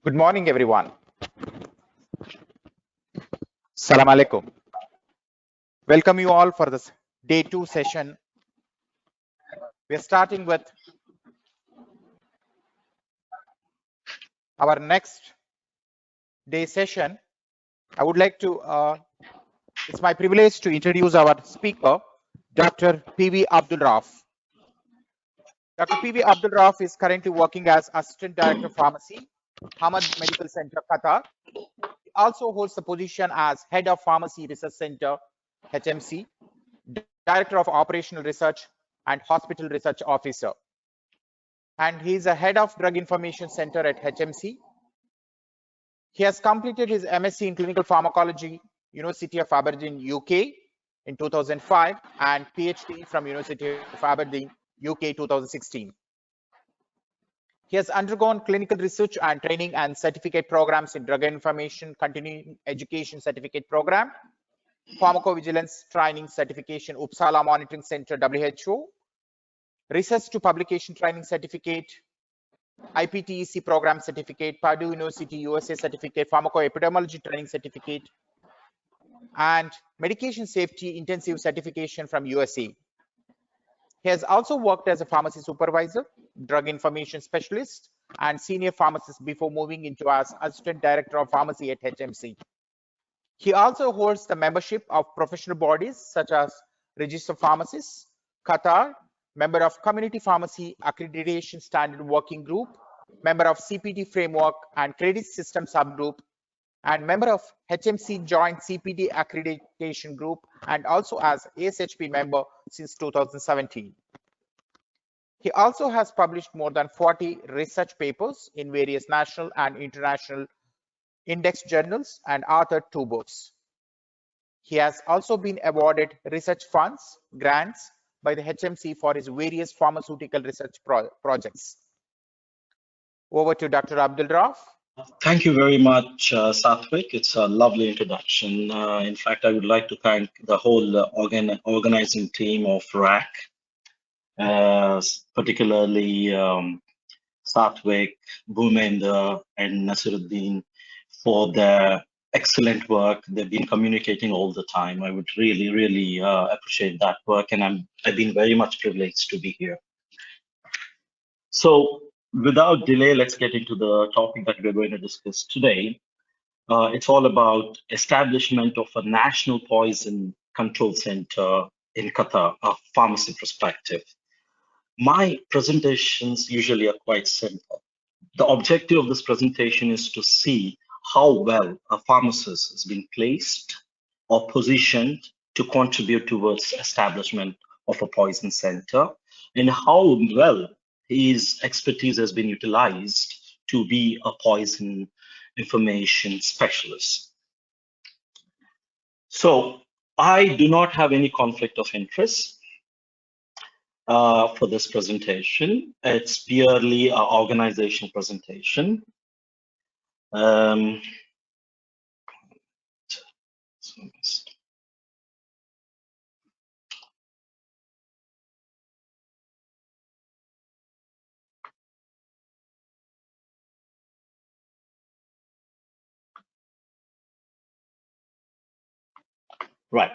Good morning, everyone. Salam alaikum. Welcome you all for this day 2 session. We are starting with our next day session. I would like to, it's my privilege to introduce our speaker, Dr. P.V. Abdul Rauf. Dr. P.V. Abdul Rauf is currently working as Assistant Director of Pharmacy, Hamad Medical Center, Qatar. He also holds the position as Head of Pharmacy Research Center, HMC, Director of Operational Research and Hospital Research Officer. And he is a Head of Drug Information Center at HMC. He has completed his MSc in Clinical Pharmacology, University of Aberdeen, UK in 2005 and PhD from University of Aberdeen, UK 2016. He has undergone clinical research and training and certificate programs in Drug Information Continuing Education Certificate Program, Pharmacovigilance Training Certification, Uppsala Monitoring Center, WHO, Research to Publication Training Certificate, IPTEC Program Certificate, Purdue University USA Certificate, Pharmacoepidemiology Training Certificate, and Medication Safety Intensive Certification from USA. He has also worked as a pharmacy supervisor, drug information specialist, and senior pharmacist before moving into as Assistant Director of Pharmacy at HMC. He also holds the membership of professional bodies such as Register of Pharmacists, Qatar, member of Community Pharmacy Accreditation Standard Working Group, member of CPD Framework and Credit System Subgroup, and member of HMC Joint CPD Accreditation Group, and also as ASHP member since 2017. He also has published more than 40 research papers in various national and international index journals and authored 2 books. He has also been awarded research funds, grants by the HMC for his various pharmaceutical research projects. Over to Dr. Abdul Rauf. Thank you very much, Sathwik. It's a lovely introduction. In fact, I would like to thank the whole organizing team of RAC, particularly Sathwik, Bhumendra, and Nasiruddin for their excellent work. They've been communicating all the time. I would really appreciate that work, and I've been very much privileged to be here. So without delay, let's get into the topic that we're going to discuss today. It's all about establishment of a national poison control center in Qatar, a pharmacy perspective. My presentations usually are quite simple. The objective of this presentation is to see how well a pharmacist has been placed or positioned to contribute towards establishment of a poison center, and how well his expertise has been utilized to be a poison information specialist. So I do not have any conflict of interest for this presentation. It's purely an organization presentation. Right.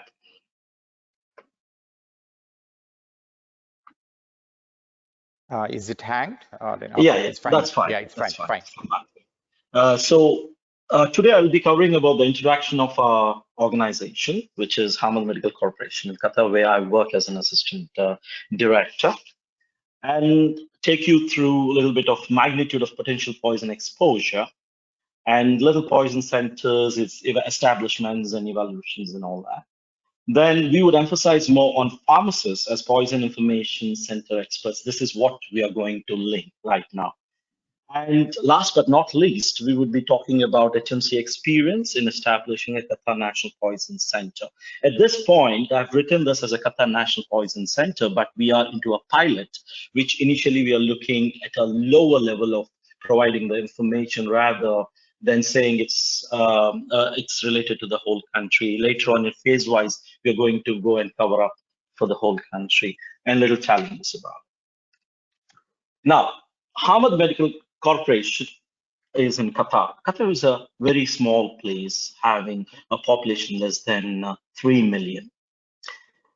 Is it hanged? Okay, yeah, it's fine. That's fine. Yeah, it's fine. So today I'll be covering about the introduction of our organization, which is Hamad Medical Corporation in Qatar, where I work as an assistant director, and take you through a little bit of magnitude of potential poison exposure and little poison centers, its establishments and evaluations and all that. Then we would emphasize more on pharmacists as poison information center experts. This is what we are going to link right now. And last but not least, we would be talking about HMC experience in establishing a Qatar National Poison Center. At this point, I've written this as a Qatar National Poison Center, but we are into a pilot, which initially we are looking at a lower level of providing the information rather than saying it's related to the whole country. Later on in phase-wise, we're going to go and cover up for the whole country and little challenges about it. Now, Hamad Medical Corporation is in Qatar. Qatar is a very small place having a population less than 3 million.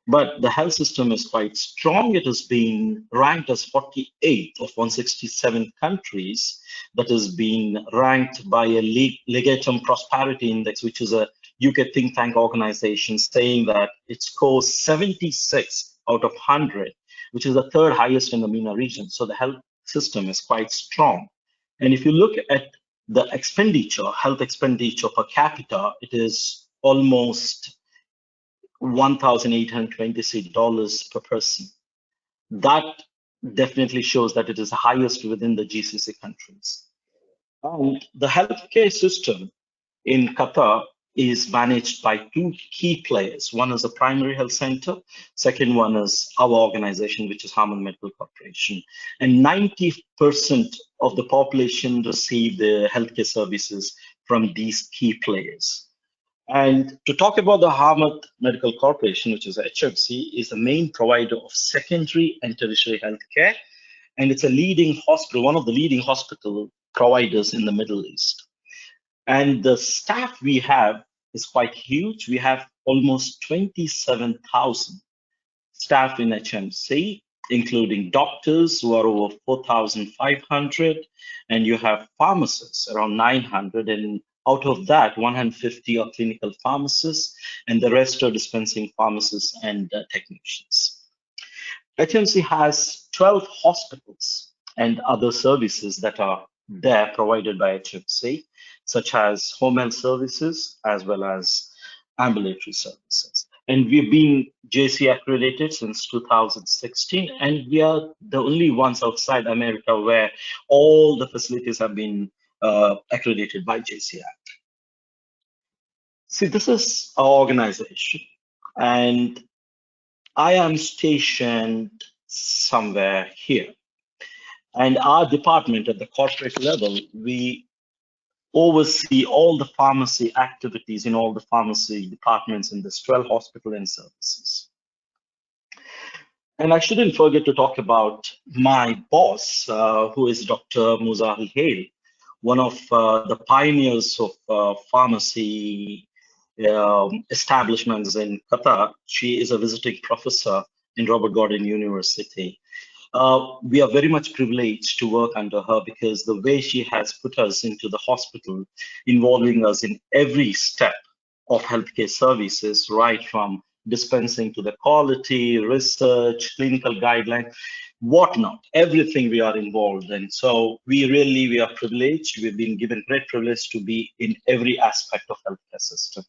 But the health system is quite strong. It has been ranked as 48th of 167 countries. That is being ranked by a Legatum Prosperity Index, which is a UK think tank organization, saying that it scores 76 out of 100, which is the third highest in the MENA region. So the health system is quite strong. And if you look at the expenditure, health expenditure per capita, it is almost $1,826 per person. That definitely shows that it is the highest within the GCC countries. And the healthcare system in Qatar is managed by two key players. One is a primary health center. Second one is our organization, which is Hamad Medical Corporation. And 90% of the population receive the healthcare services from these key players. And to talk about the Hamad Medical Corporation, which is HMC, is the main provider of secondary and tertiary healthcare. And it's a leading hospital, one of the leading hospital providers in the Middle East. And the staff we have is quite huge. We have almost 27,000 staff in HMC, including doctors who are over 4,500, and you have pharmacists around 900, and out of that, 150 are clinical pharmacists, and the rest are dispensing pharmacists and technicians. HMC has 12 hospitals and other services that are there provided by HMC, such as home health services as well as ambulatory services. And we've been JC accredited since 2016, and we are the only ones outside America where all the facilities have been accredited by JCI. See, this is our organization, and I am stationed somewhere here. And our department at the corporate level, we oversee all the pharmacy activities in all the pharmacy departments in this 12 hospital and services. And I shouldn't forget to talk about my boss, who is Dr. Musa Al-Hale, one of the pioneers of pharmacy establishments in Qatar. She is a visiting professor in Robert Gordon University. We are very much privileged to work under her because the way she has put us into the hospital, involving us in every step of healthcare services, right from dispensing to the quality, research, clinical guidelines, whatnot, everything we are involved in. So we are privileged. We've been given great privilege to be in every aspect of healthcare system.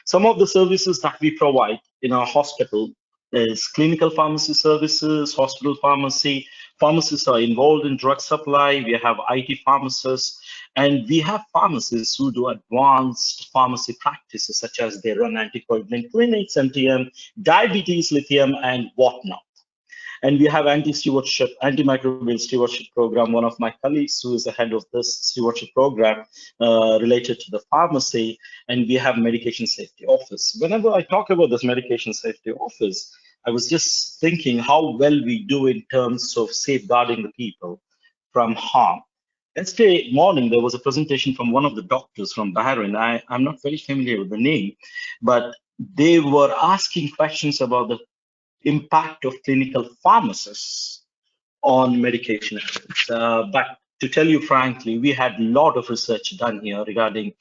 Some of the services that we provide in our hospital is clinical pharmacy services, hospital pharmacy. Pharmacists are involved in drug supply. We have IT pharmacists, and we have pharmacists who do advanced pharmacy practices, such as they run anticoagulant clinics, MTM, diabetes, lithium, and whatnot. And we have antimicrobial stewardship program. One of my colleagues who is the head of this stewardship program related to the pharmacy, and we have medication safety office. Whenever I talk about this medication safety office, I was just thinking how well we do in terms of safeguarding the people from harm. Yesterday morning, there was a presentation from one of the doctors from Bahrain. I'm not very familiar with the name, but they were asking questions about the impact of clinical pharmacists on medication errors. But to tell you frankly, we had a lot of research done here regarding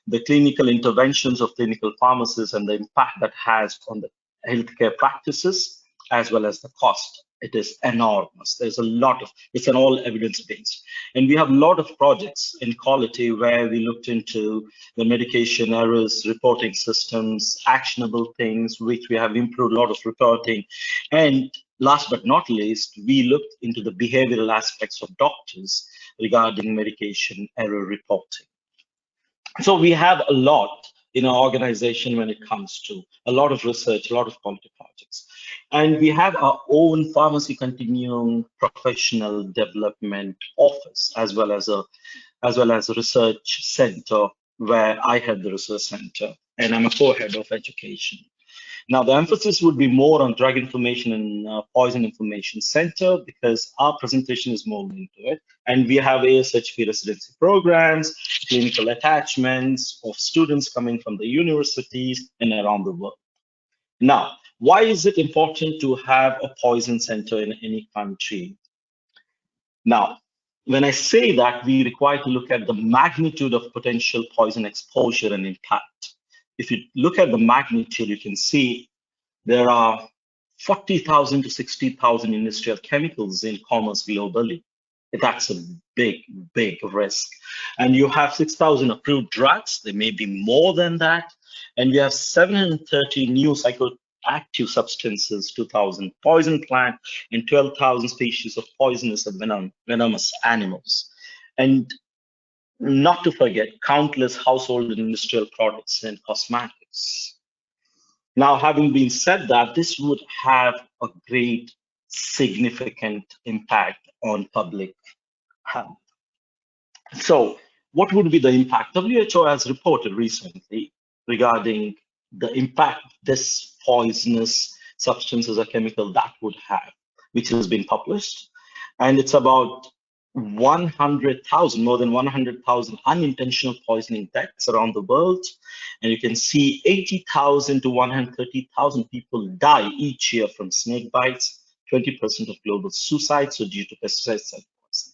the clinical interventions of clinical pharmacists and the impact that has on the healthcare practices, as well as the cost. It is enormous. There's a lot of, it's an all evidence-based. And we have a lot of projects in quality where we looked into the medication errors, reporting systems, actionable things, which we have improved a lot of reporting. And last but not least, we looked into the behavioral aspects of doctors regarding medication error reporting. So we have a lot in our organization when it comes to a lot of research, a lot of quality projects. And we have our own pharmacy continuum professional development office, as well as a research center where I head the research center, and I'm a co-head of education. Now, the emphasis would be more on drug information and poison information center because our presentation is more into it. And we have ASHP residency programs, clinical attachments of students coming from the universities and around the world. Now, why is it important to have a poison center in any country? Now, when I say that, we require to look at the magnitude of potential poison exposure and impact. If you look at the magnitude, you can see there are 40,000 to 60,000 industrial chemicals in commerce globally. That's a big, big risk. And you have 6,000 approved drugs. There may be more than that. And we have 730 new psychoactive substances, 2,000 poison plant, and 12,000 species of poisonous and venomous animals. And not to forget, countless household and industrial products and cosmetics. Now, having been said that, this would have a great significant impact on public health. So what would be the impact? WHO has reported recently regarding the impact this poisonous substances or chemical that would have, which has been published. And it's about 100,000, more than 100,000 unintentional poisoning deaths around the world. And you can see 80,000 to 130,000 people die each year from snake bites, 20% of global suicides are due to pesticides and poison.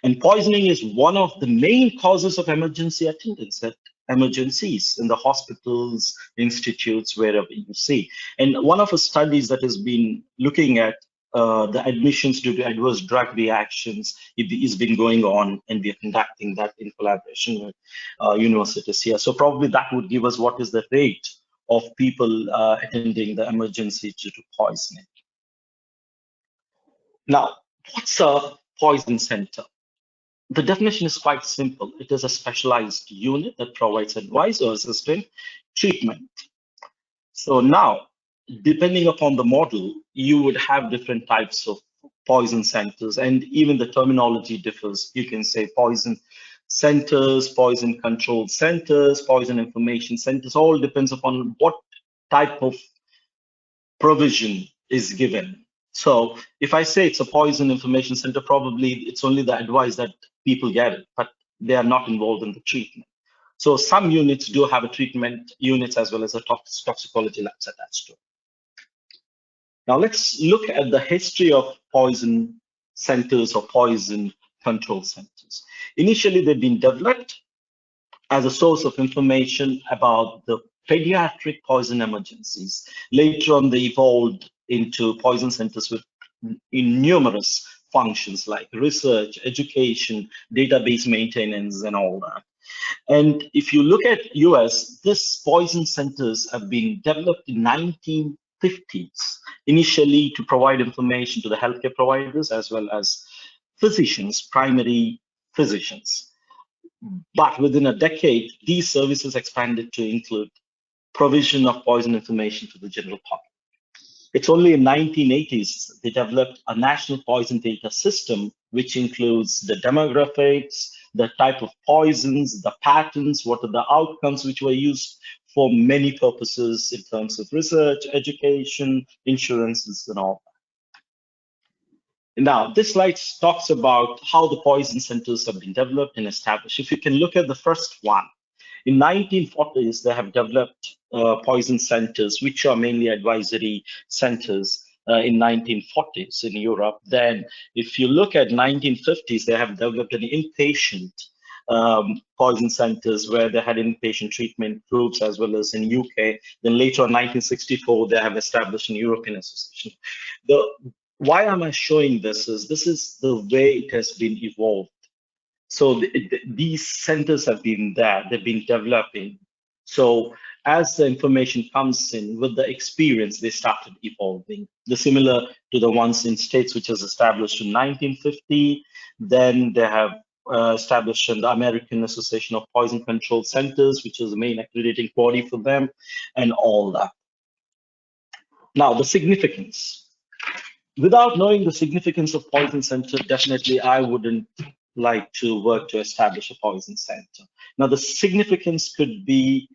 And poisoning is one of the main causes of emergency attendance at emergencies in the hospitals, institutes, wherever you see. And one of the studies that has been looking at the admissions due to adverse drug reactions is been going on, and we are conducting that in collaboration with universities here. So probably that would give us what is the rate of people attending the emergency due to poisoning. Now, what's a poison center? The definition is quite simple. It is a specialized unit that provides advice or assistance treatment. So now, depending upon the model, you would have different types of poison centers, and even the terminology differs. You can say poison centers, poison control centers, poison information centers, all depends upon what type of provision is given. So if I say it's a poison information center, probably it's only the advice that people get it, but they are not involved in the treatment. So some units do have a treatment units as well as a toxicology labs attached to it. Now let's look at the history of poison centers or poison control centers. Initially, they've been developed as a source of information about the pediatric poison emergencies. Later on, they evolved into poison centers with in numerous functions like research, education, database maintenance, and all that. And if you look at US, this poison centers have been developed in 1950s, initially to provide information to the healthcare providers as well as physicians, primary physicians. But within a decade, these services expanded to include provision of poison information to the general public. It's only in 1980s they developed a national poison data system, which includes the demographics, the type of poisons, the patterns, what are the outcomes which were used for many purposes in terms of research, education, insurances, and all that. Now, this slide talks about how the poison centers have been developed and established. If you can look at the first one, in 1940s, they have developed poison centers, which are mainly advisory centers in 1940s in Europe. Then if you look at 1950s, they have developed an inpatient poison centers where they had inpatient treatment groups as well as in UK. Then later on 1964, they have established an European association. Why am I showing this is the way it has been evolved. So these centers have been there, they've been developing. So as the information comes in with the experience, they started evolving. The similar to the ones in States, which was established in 1950. Then they have established the American Association of Poison Control Centers, which is the main accrediting body for them, and all that. Now, the significance. Without knowing the significance of poison center, definitely I wouldn't like to work to establish a poison center. Now, the significance could be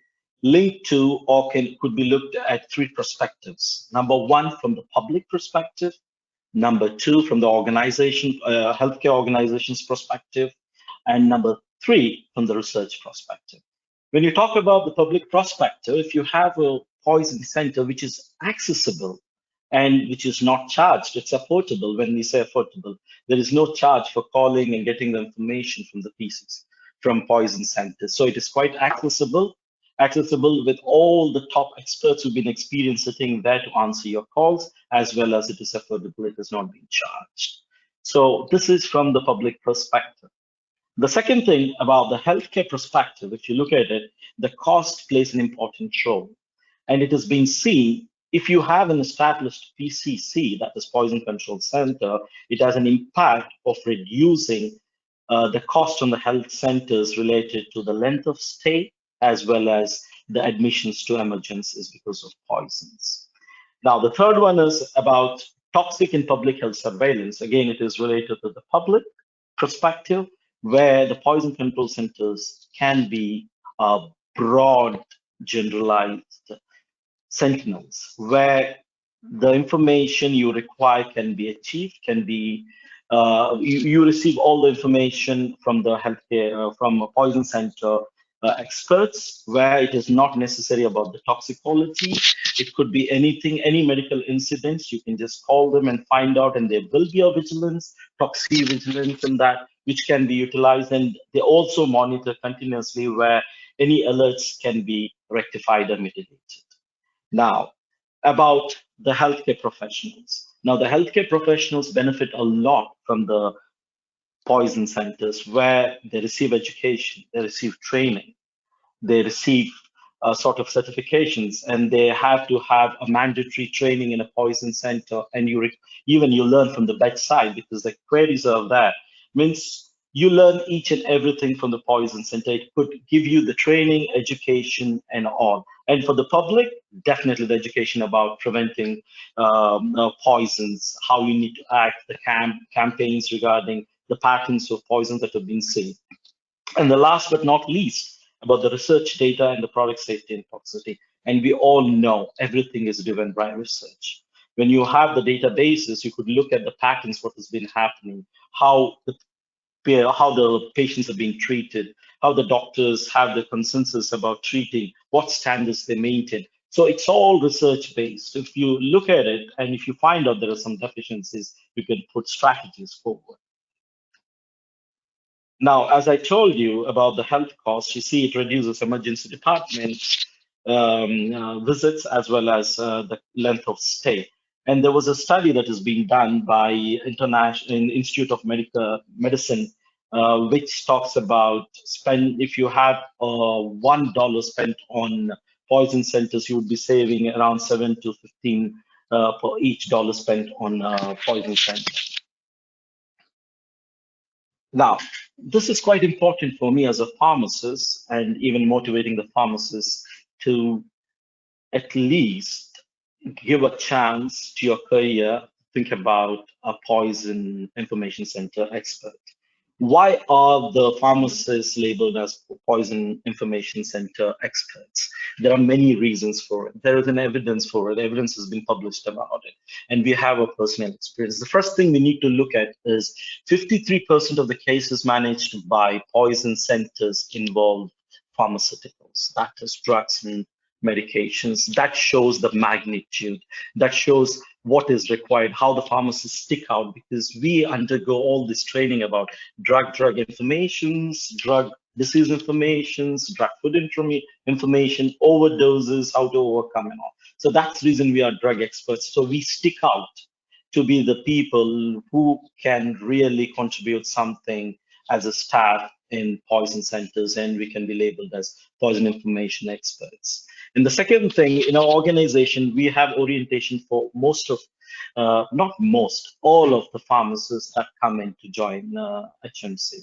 linked to or could be looked at three perspectives. Number one, from the public perspective. Number two, from the organization, healthcare organization's perspective. And number three, from the research perspective. When you talk about the public perspective, if you have a poison center which is accessible and which is not charged, it's affordable. When we say affordable, there is no charge for calling and getting the information from the PCs, from poison centers. So it is quite accessible with all the top experts who've been experienced sitting there to answer your calls, as well as it is affordable, it is not being charged. So this is from the public perspective. The second thing about the healthcare perspective, if you look at it, the cost plays an important role. And it has been seen, if you have an established PCC, that is Poison Control Center, it has an impact of reducing the cost on the health centers related to the length of stay, as well as the admissions to emergencies because of poisons. Now, the third one is about toxic and public health surveillance. Again, it is related to the public perspective, where the poison control centers can be broad, generalized sentinels, where the information you require can be achieved, can be you receive all the information from the healthcare, from a poison center experts, where it is not necessary about the toxicology. It could be anything, any medical incidents. You can just call them and find out, and there will be a vigilance, toxic vigilance, and that which can be utilized. And they also monitor continuously where any alerts can be rectified or mitigated. Now, about the healthcare professionals. Now, the healthcare professionals benefit a lot from the poison centers, where they receive education, they receive training, they receive sort of certifications, and they have to have a mandatory training in a poison center. And even you learn from the bedside, because the queries are there. Means you learn each and everything from the poison center. It could give you the training, education, and all. And for the public, definitely the education about preventing poisons, how you need to act, the campaigns regarding the patterns of poisons that have been seen. And the last but not least, about the research data and the product safety and toxicity. And we all know everything is driven by research. When you have the databases, you could look at the patterns, what has been happening, how the patients are being treated, how the doctors have the consensus about treating, what standards they maintain. So it's all research based. If you look at it and if you find out there are some deficiencies, you can put strategies forward. Now, as I told you about the health costs, you see it reduces emergency department visits, as well as the length of stay. And there was a study that is being done by International Institute of Medicine, which talks about if you have $1 spent on poison centers, you would be saving around 7 to 15 for each dollar spent on poison centers. Now, this is quite important for me as a pharmacist, and even motivating the pharmacists to at least give a chance to your career, think about a poison information center expert. Why are the pharmacists labeled as poison information center experts? There are many reasons for it. There is an evidence for it. Evidence has been published about it. And we have a personal experience. The first thing we need to look at is 53% of the cases managed by poison centers involve pharmaceuticals, that is drugs and medications. That shows the magnitude. That shows what is required, how the pharmacists stick out, because we undergo all this training about drug informations, drug disease informations, drug food information, overdoses, how to overcome and all. So that's the reason we are drug experts. So we stick out to be the people who can really contribute something as a staff in poison centers, and we can be labeled as poison information experts. And the second thing, in our organization, we have orientation for most of, not most, all of the pharmacists that come in to join HMC.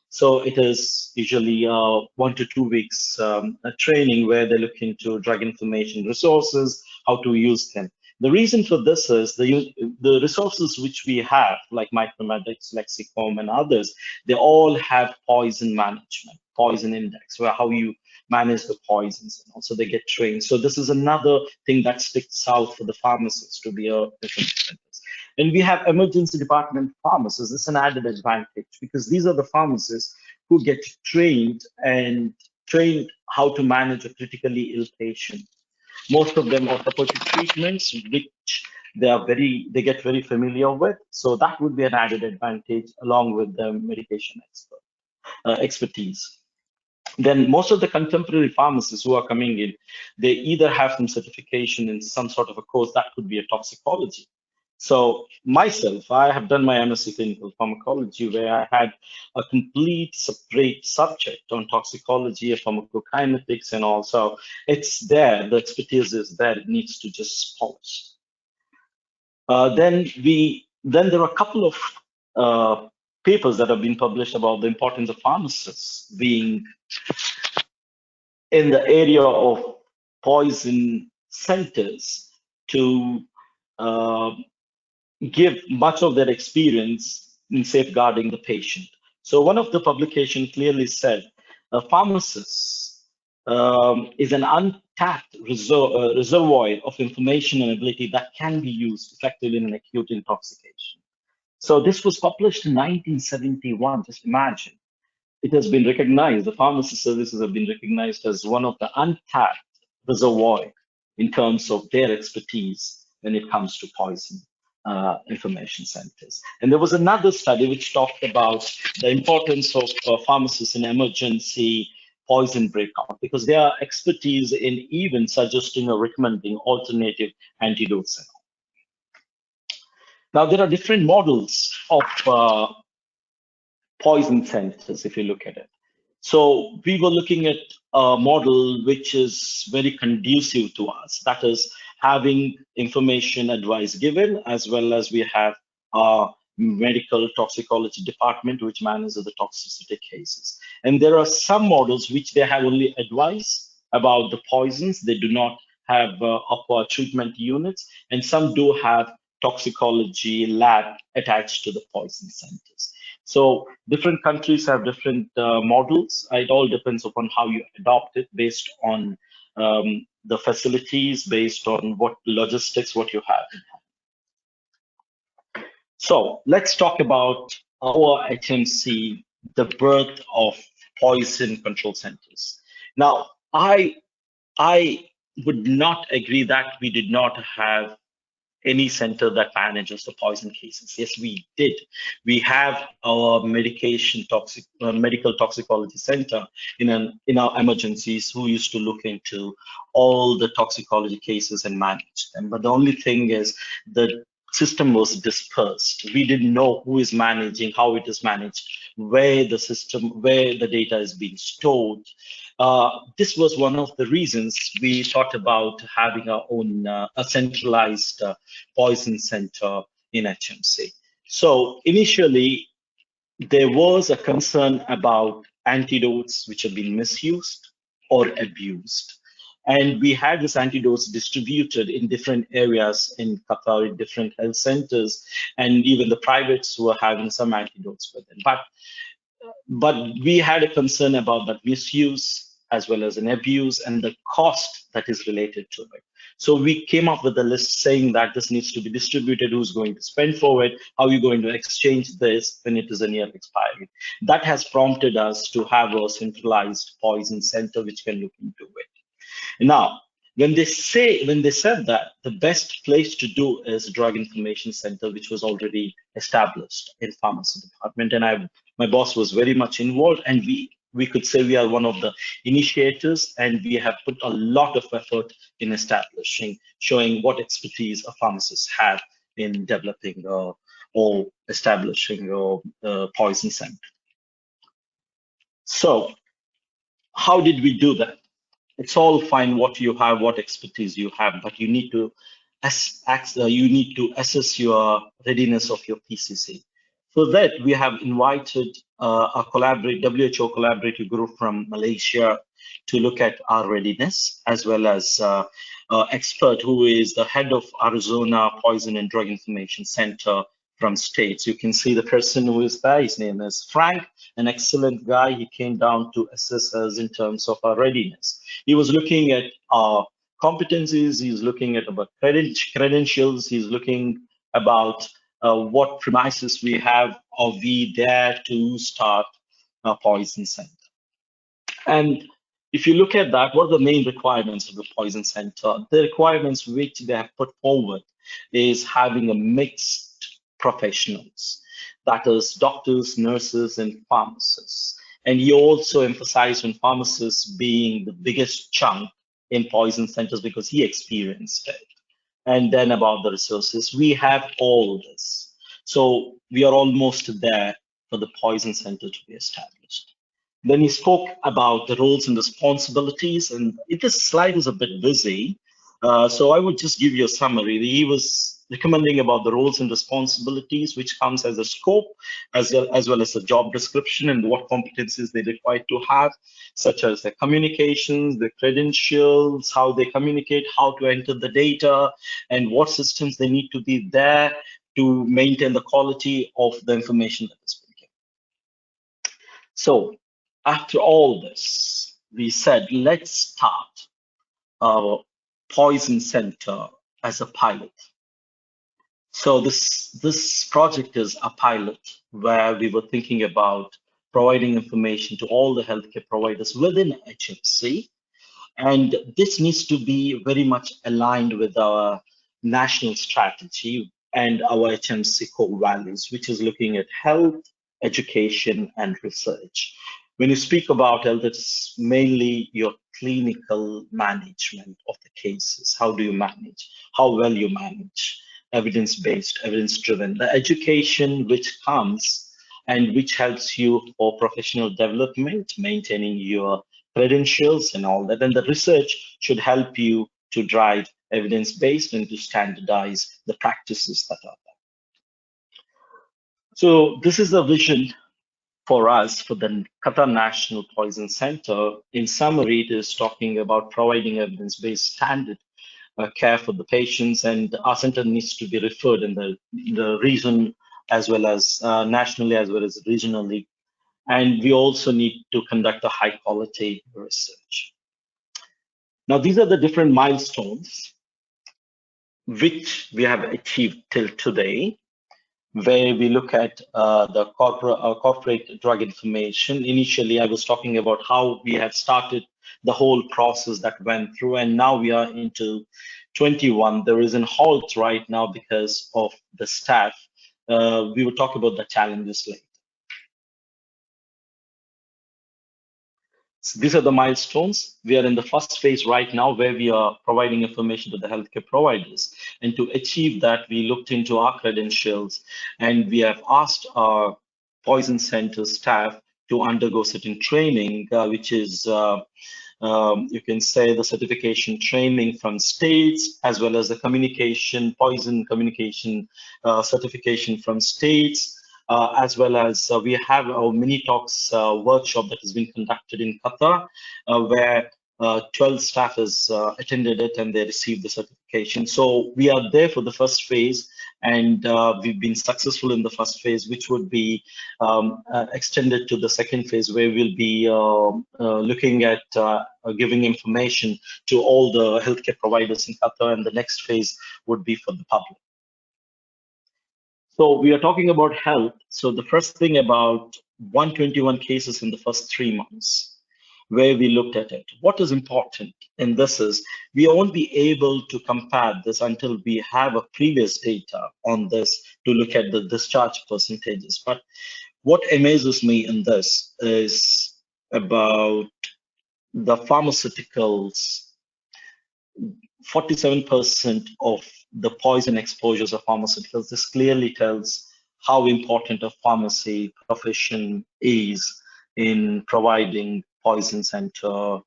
So it is usually 1 to 2 weeks a training where they look into drug information resources, how to use them. The reason for this is the resources which we have, like Micromedics, Lexicom, and others, they all have poison management, poison index, where how you manage the poisons, and also they get trained. So this is another thing that sticks out for the pharmacists to be a different centers. And we have emergency department pharmacists. This is an added advantage because these are the pharmacists who get trained how to manage a critically ill patient. Most of them are supportive treatments, which they get very familiar with. So that would be an added advantage along with the medication expertise. Then most of the contemporary pharmacists who are coming in, they either have some certification in some sort of a course that could be a toxicology. So myself, I have done my MSc clinical pharmacology where I had a complete separate subject on toxicology and pharmacokinetics, and also it's there, the expertise is there, it needs to just polish. Then there are a couple of papers that have been published about the importance of pharmacists being in the area of poison centers to give much of their experience in safeguarding the patient. So one of the publication clearly said, a pharmacist is an untapped reservoir of information and ability that can be used effectively in an acute intoxication. So this was published in 1971, just imagine. It has been recognized, the pharmacy services have been recognized as one of the untapped reservoir in terms of their expertise when it comes to poison information centers. And there was another study which talked about the importance of pharmacists in emergency poison breakout, because their expertise in even suggesting or recommending alternative antidotes. Now, there are different models of poison centers, if you look at it. So we were looking at a model which is very conducive to us, that is having information advice given, as well as we have a medical toxicology department which manages the toxicity cases. And there are some models which they have only advice about the poisons. They do not have aqua treatment units, and some do have toxicology lab attached to the poison centers. So different countries have different models. It all depends upon how you adopt it based on the facilities, based on what logistics, what you have. So let's talk about our HMC, the birth of poison control centers. Now, I would not agree that we did not have any center that manages the poison cases. Yes, we did. We have our medical toxicology center in our emergencies who used to look into all the toxicology cases and manage them. But the only thing is the system was dispersed. We didn't know who is managing, how it is managed, where the data is being stored. This was one of the reasons we thought about having our own a centralized poison center in HMC. So initially, there was a concern about antidotes which have been misused or abused. And we had this antidotes distributed in different areas in Qatar, in different health centers, and even the privates were having some antidotes with it. But we had a concern about that misuse as well as an abuse and the cost that is related to it. So we came up with a list saying that this needs to be distributed, who's going to spend for it, how are you going to exchange this when it is a near expiry. That has prompted us to have a centralized poison center which can look into it. Now, when they said that, the best place to do is drug information center, which was already established in pharmacy department, and my boss was very much involved, and we could say we are one of the initiators, and we have put a lot of effort in establishing, showing what expertise a pharmacist have in developing or establishing a poison center. So how did we do that? It's all fine what you have, what expertise you have, but you need to assess your readiness of your PCC. For that, we have invited a WHO collaborative group from Malaysia to look at our readiness, as well as expert who is the head of Arizona Poison and Drug Information Center from States. You can see the person who is there. His name is Frank, an excellent guy. He came down to assess us in terms of our readiness. He was looking at our competencies. He's looking at about credentials. He's looking about what premises we have. Are we there to start a poison center? And if you look at that, what are the main requirements of the Poison Center? The requirements which they have put forward is having a mixed professionals, that is doctors, nurses, and pharmacists. And he also emphasized on pharmacists being the biggest chunk in poison centers because he experienced it. And then about the resources, we have all this. So we are almost there for the poison center to be established. Then he spoke about the roles and responsibilities, and this slide is a bit busy, so I would just give you a summary. He was recommending about the roles and responsibilities, which comes as a scope, as well as a job description and what competencies they require to have, such as their communications, their credentials, how they communicate, how to enter the data, and what systems they need to be there to maintain the quality of the information that is being given. So after all this, we said, let's start our Poison Center as a pilot. So this project is a pilot where we were thinking about providing information to all the healthcare providers within HMC. And this needs to be very much aligned with our national strategy and our HMC core values, which is looking at health, education, and research. When you speak about health, it's mainly your clinical management of the cases. How do you manage? How well you manage? Evidence-based, evidence-driven. The education which comes and which helps you for professional development, maintaining your credentials and all that. And the research should help you to drive evidence-based and to standardize the practices that are there. So this is a vision for us for the Qatar National Poison Center. In summary, it is talking about providing evidence-based standard care for the patients, and our center needs to be referred in the region as well as nationally as well as regionally. And we also need to conduct a high quality research. Now, these are the different milestones which we have achieved till today, where we look at the corporate drug information. Initially, I was talking about how we had started the whole process that went through, and now we are into 21. There is a halt right now because of the staff. We will talk about the challenges later. So these are the milestones. We are in the first phase right now where we are providing information to the healthcare providers. And to achieve that, we looked into our credentials and we have asked our poison center staff to undergo certain training, which is, you can say, the certification training from states, as well as the poison communication certification from states. As well as we have our mini talks workshop that has been conducted in Qatar, where 12 staff has attended it and they received the certification. So we are there for the first phase, and we've been successful in the first phase, which would be extended to the second phase, where we'll be looking at giving information to all the healthcare providers in Qatar, and the next phase would be for the public. So we are talking about health. So the first thing about 121 cases in the first 3 months, where we looked at it. What is important in this is we won't be able to compare this until we have a previous data on this to look at the discharge percentages. But what amazes me in this is about the pharmaceuticals. 47% of the poison exposures of pharmaceuticals. This clearly tells how important a pharmacy profession is in providing poison center,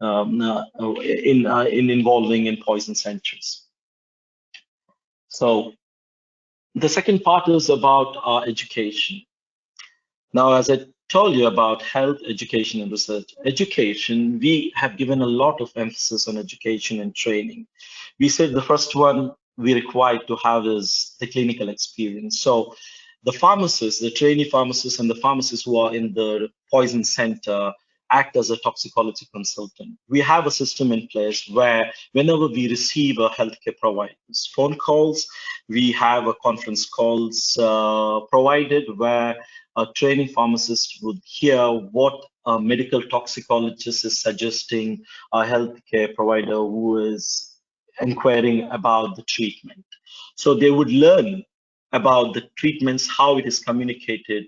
in involving in poison centers. So the second part is about our education. Now, as I told you about health, education, and research. Education, we have given a lot of emphasis on education and training. We said the first one we required to have is the clinical experience. So the pharmacists, the trainee pharmacists, and the pharmacists who are in the poison center act as a toxicology consultant. We have a system in place where whenever we receive a healthcare provider's phone calls, we have a conference calls provided where a training pharmacist would hear what a medical toxicologist is suggesting a healthcare provider who is inquiring about the treatment. So they would learn about the treatments, how it is communicated,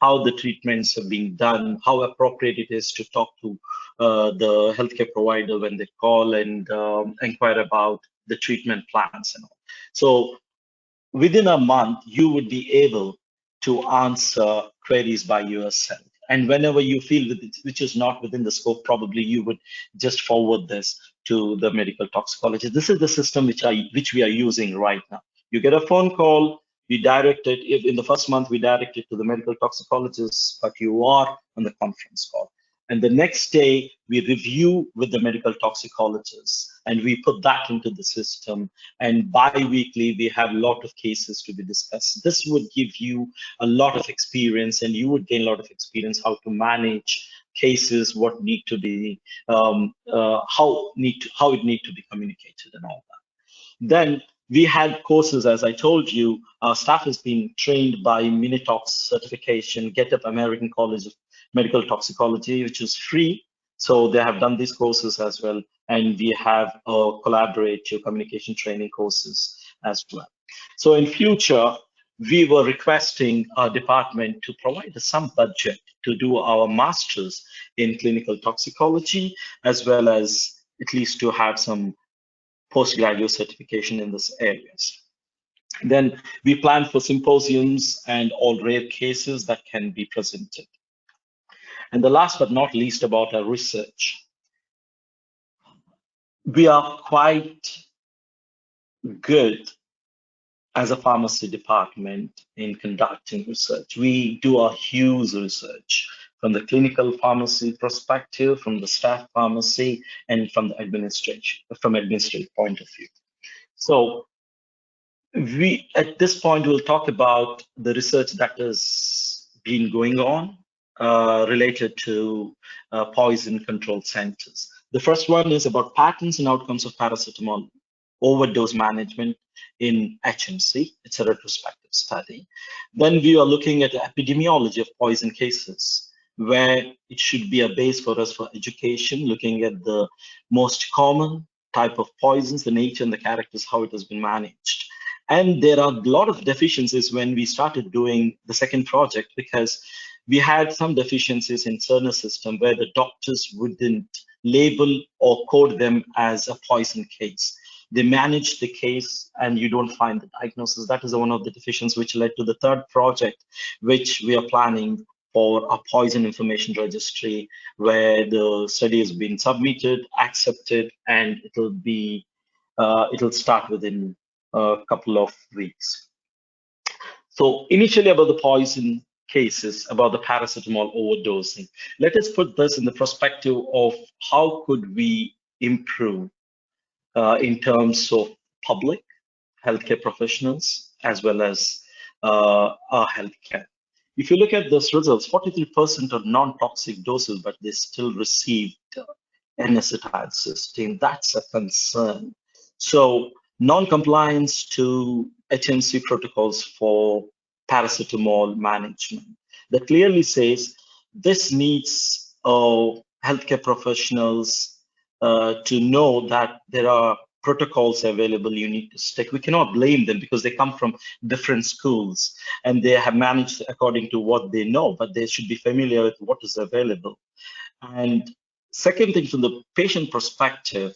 how the treatments are being done, how appropriate it is to talk to the healthcare provider when they call and inquire about the treatment plans and all. So within a month, you would be able to answer queries by yourself. And whenever you feel which is not within the scope, probably you would just forward this to the medical toxicologist. This is the system which we are using right now. You get a phone call, we direct it. If in the first month we direct it to the medical toxicologist, but you are on the conference call. And the next day we review with the medical toxicologist and we put that into the system. And bi-weekly we have a lot of cases to be discussed. This would give you a lot of experience, and you would gain a lot of experience how to manage cases, what need to be, how it need to be communicated and all that. Then we had courses, as I told you, our staff has been trained by Minitox certification, Get Up American College of Medical Toxicology, which is free. So they have done these courses as well. And we have collaborative communication training courses as well. So in future, we were requesting our department to provide some budget to do our masters in clinical toxicology, as well as at least to have some postgraduate certification in this areas. Then we plan for symposiums and all rare cases that can be presented. And the last but not least about our research. We are quite good as a pharmacy department in conducting research. We do a huge research from the clinical pharmacy perspective, from the staff pharmacy, and from the administrative point of view. So we, at this point, will talk about the research that has been going on related to poison control centers. The first one is about patterns and outcomes of paracetamol overdose management in HMC. It's a retrospective study. Then we are looking at the epidemiology of poison cases, where it should be a base for us for education, looking at the most common type of poisons, the nature and the characters, how it has been managed. And there are a lot of deficiencies when we started doing the second project, because we had some deficiencies in Cerner system where the doctors wouldn't label or code them as a poison case. They manage the case and you don't find the diagnosis. That is one of the deficiencies which led to the third project, which we are planning for a poison information registry, where the study has been submitted, accepted, and it'll start within a couple of weeks. So initially about the poison cases, about the paracetamol overdosing. Let us put this in the perspective of how could we improve in terms of public healthcare professionals as well as our healthcare. If you look at those results, 43% are non-toxic doses, but they still received N-acetylcysteine. That's a concern. So non-compliance to HMC protocols for paracetamol management. That clearly says this needs healthcare professionals to know that there are protocols available you need to stick. We cannot blame them because they come from different schools and they have managed according to what they know, but they should be familiar with what is available. And second thing, from the patient perspective,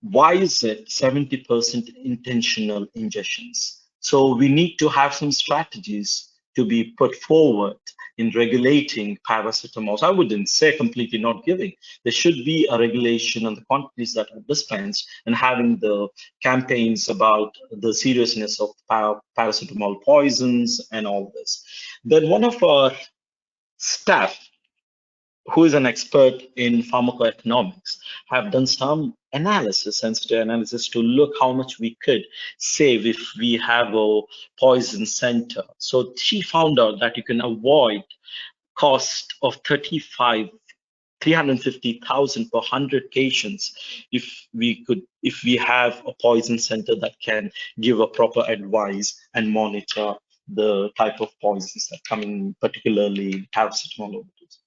why is it 70% intentional ingestions? So we need to have some strategies to be put forward in regulating paracetamol. I wouldn't say completely not giving. There should be a regulation on the quantities that are dispensed and having the campaigns about the seriousness of paracetamol poisons and all this. Then one of our staff who is an expert in pharmacoeconomics have done some analysis, sensitive analysis, to look how much we could save if we have a poison center. So she found out that you can avoid cost of 350,000 per 100 patients if we have a poison center that can give a proper advice and monitor the type of poisons that come in, particularly paracetamol overdose.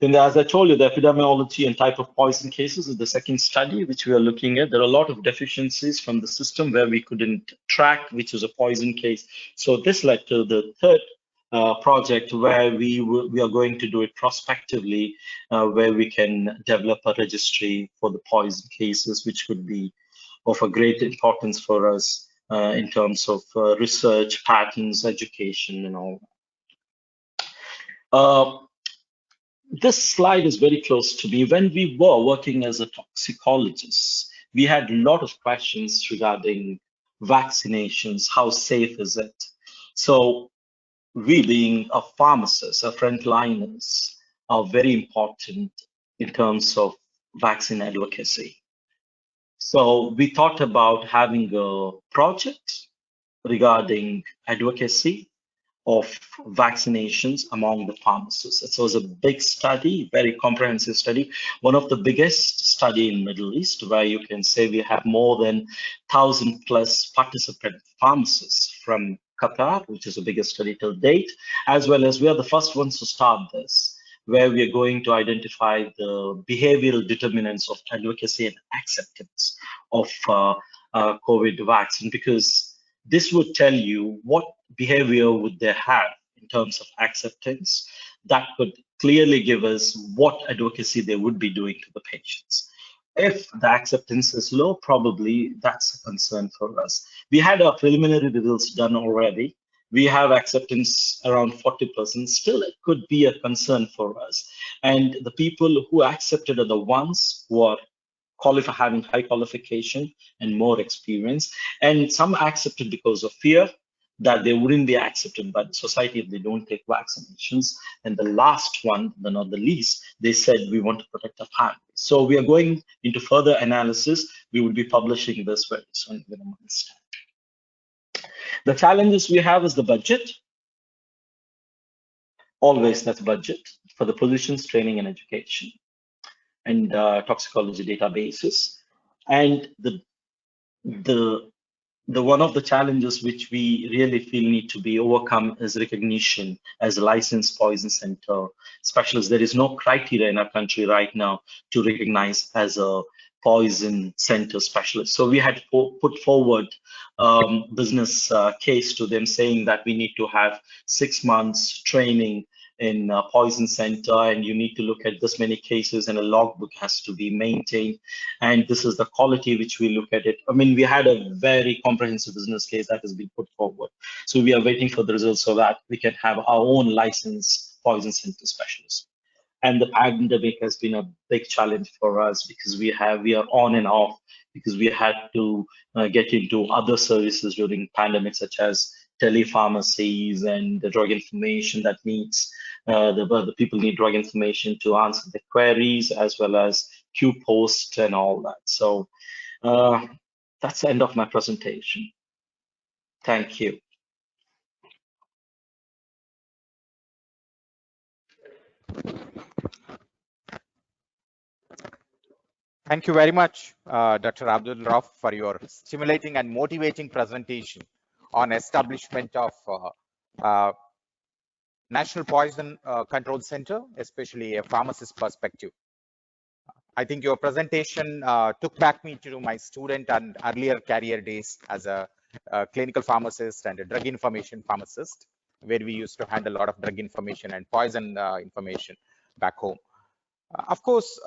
Then, as I told you, the epidemiology and type of poison cases is the second study which we are looking at. There are a lot of deficiencies from the system where we couldn't track which was a poison case. So this led to the third project where we are going to do it prospectively, where we can develop a registry for the poison cases, which could be of a great importance for us in terms of research, patents, education, and all. This slide is very close to me. When we were working as a toxicologist, we had a lot of questions regarding vaccinations. How safe is it? So we being a pharmacist, a frontliners, are very important in terms of vaccine advocacy. So we thought about having a project regarding advocacy of vaccinations among the pharmacists. It was a big study, very comprehensive study, one of the biggest study in Middle East, where you can say we have more than 1,000+ participant pharmacists from Qatar, which is the biggest study till date, as well as we are the first ones to start this, where we are going to identify the behavioral determinants of advocacy and acceptance of COVID vaccine, because this would tell you what behavior would they have in terms of acceptance that could clearly give us what advocacy they would be doing to the patients. If the acceptance is low, probably that's a concern for us. We had our preliminary results done already. We have acceptance around 40%. Still, it could be a concern for us. And the people who accepted are the ones who are having high qualification and more experience, and some accepted because of fear that they wouldn't be accepted by the society if they don't take vaccinations. And the last one, but not the least, they said we want to protect our family. So we are going into further analysis. We will be publishing this very soon within a month's time. The challenges we have is the budget. Always that's budget for the positions, training, and education, and toxicology databases. And the one of the challenges which we really feel need to be overcome is recognition as a licensed poison center specialist. There is no criteria in our country right now to recognize as a poison center specialist. So we had put forward business case to them, saying that we need to have 6 months training in poison center, and you need to look at this many cases, and a logbook has to be maintained, and this is the quality which we look at it. I mean, we had a very comprehensive business case that has been put forward, so we are waiting for the results so that we can have our own licensed poison center specialist. And the pandemic has been a big challenge for us, because we are on and off, because we had to get into other services during pandemic, such as telepharmacies and the drug information that needs the people need drug information to answer the queries, as well as Q post and all that. So that's the end of my presentation. Thank you. Thank you very much, Dr. Abdul Rauf, for your stimulating and motivating presentation on establishment of National Poison Control Center, especially a pharmacist perspective. I think your presentation took back me to my student and earlier career days as a clinical pharmacist and a drug information pharmacist, where we used to handle a lot of drug information and poison information back home. Of course,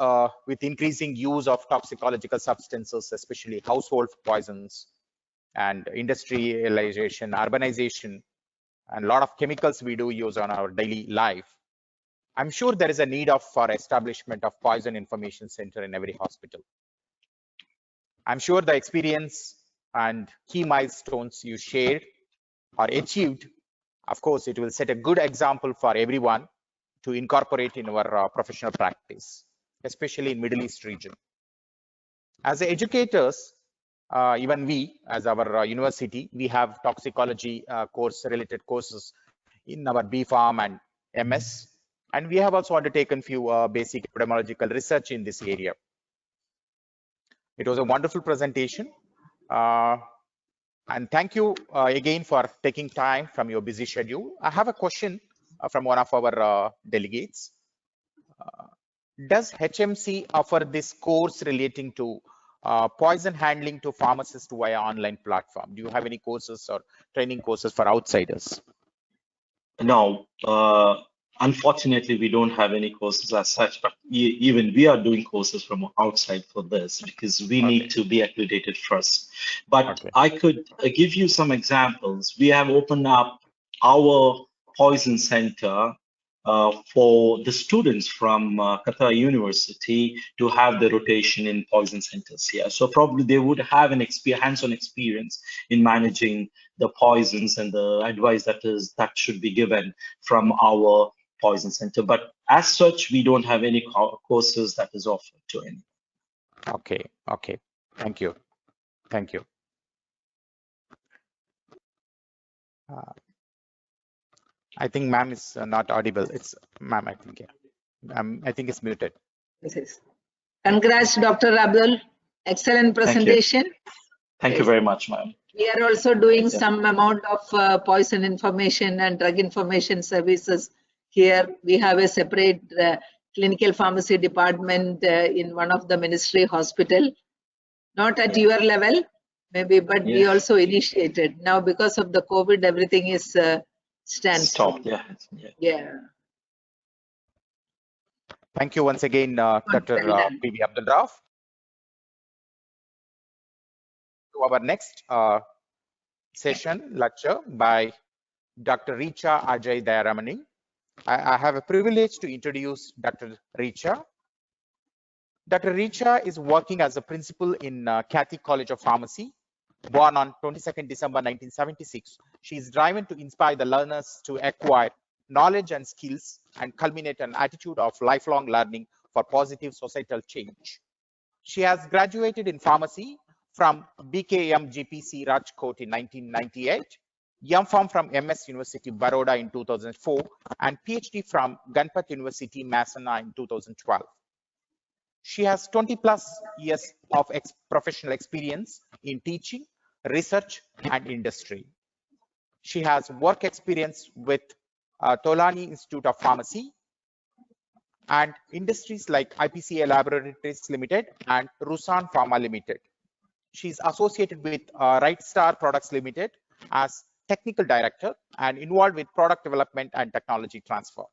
with increasing use of toxicological substances, especially household poisons, and industrialization, urbanization, and a lot of chemicals we do use on our daily life, I'm sure there is a need for establishment of poison information center in every hospital. I'm sure the experience and key milestones you shared or achieved Of course, it will set a good example for everyone to incorporate in our professional practice, especially in Middle East region. As educators, even we, as our university, we have toxicology related courses in our B.Pharm and MS, and we have also undertaken few basic epidemiological research in this area. It was a wonderful presentation, and thank you again for taking time from your busy schedule. I have a question from one of our delegates. Does HMC offer this course relating to poison handling to pharmacists via online platform? Do you have any courses or training courses for outsiders? No, unfortunately, we don't have any courses as such, but even we are doing courses from outside for this because we need to be accredited first. But I could give you some examples. We have opened up our poison center for the students from Qatar University to have the rotation in poison centers here. So probably they would have an hands-on experience in managing the poisons and the advice that should be given from our poison center. But as such, we don't have any courses that is offered to anyone. Okay. Thank you. I think ma'am is not audible. It's ma'am, I think. Yeah. I think it's muted. Yes. Congrats, Dr. Abdul. Excellent presentation. Thank you very much, ma'am. We are also doing some amount of poison information and drug information services here. We have a separate clinical pharmacy department in one of the ministry hospital. Not at your level, maybe, but we also initiated. Now, because of the COVID, everything is stopped. Yeah. Thank you once again, Dr. PV Abdul Rauf. To our next session lecture by Dr. Richa Ajay Dayaramani. I have a privilege to introduce Dr. Richa. Dr. Richa is working as a principal in Kathy College of Pharmacy. Born on 22nd December 1976, she is driven to inspire the learners to acquire knowledge and skills and culminate an attitude of lifelong learning for positive societal change. She has graduated in pharmacy from BKM GPC Rajkot in 1998, M.Pharm from MS University Baroda in 2004, and PhD from Ganpat University Mehsana in 2012. She has 20+ years of professional experience in teaching, research, and industry. She has work experience with Tolani Institute of Pharmacy and industries like IPCA Laboratories Limited and Rusan Pharma Limited. She's associated with Right Star Products Limited as technical director and involved with product development and technology transfer.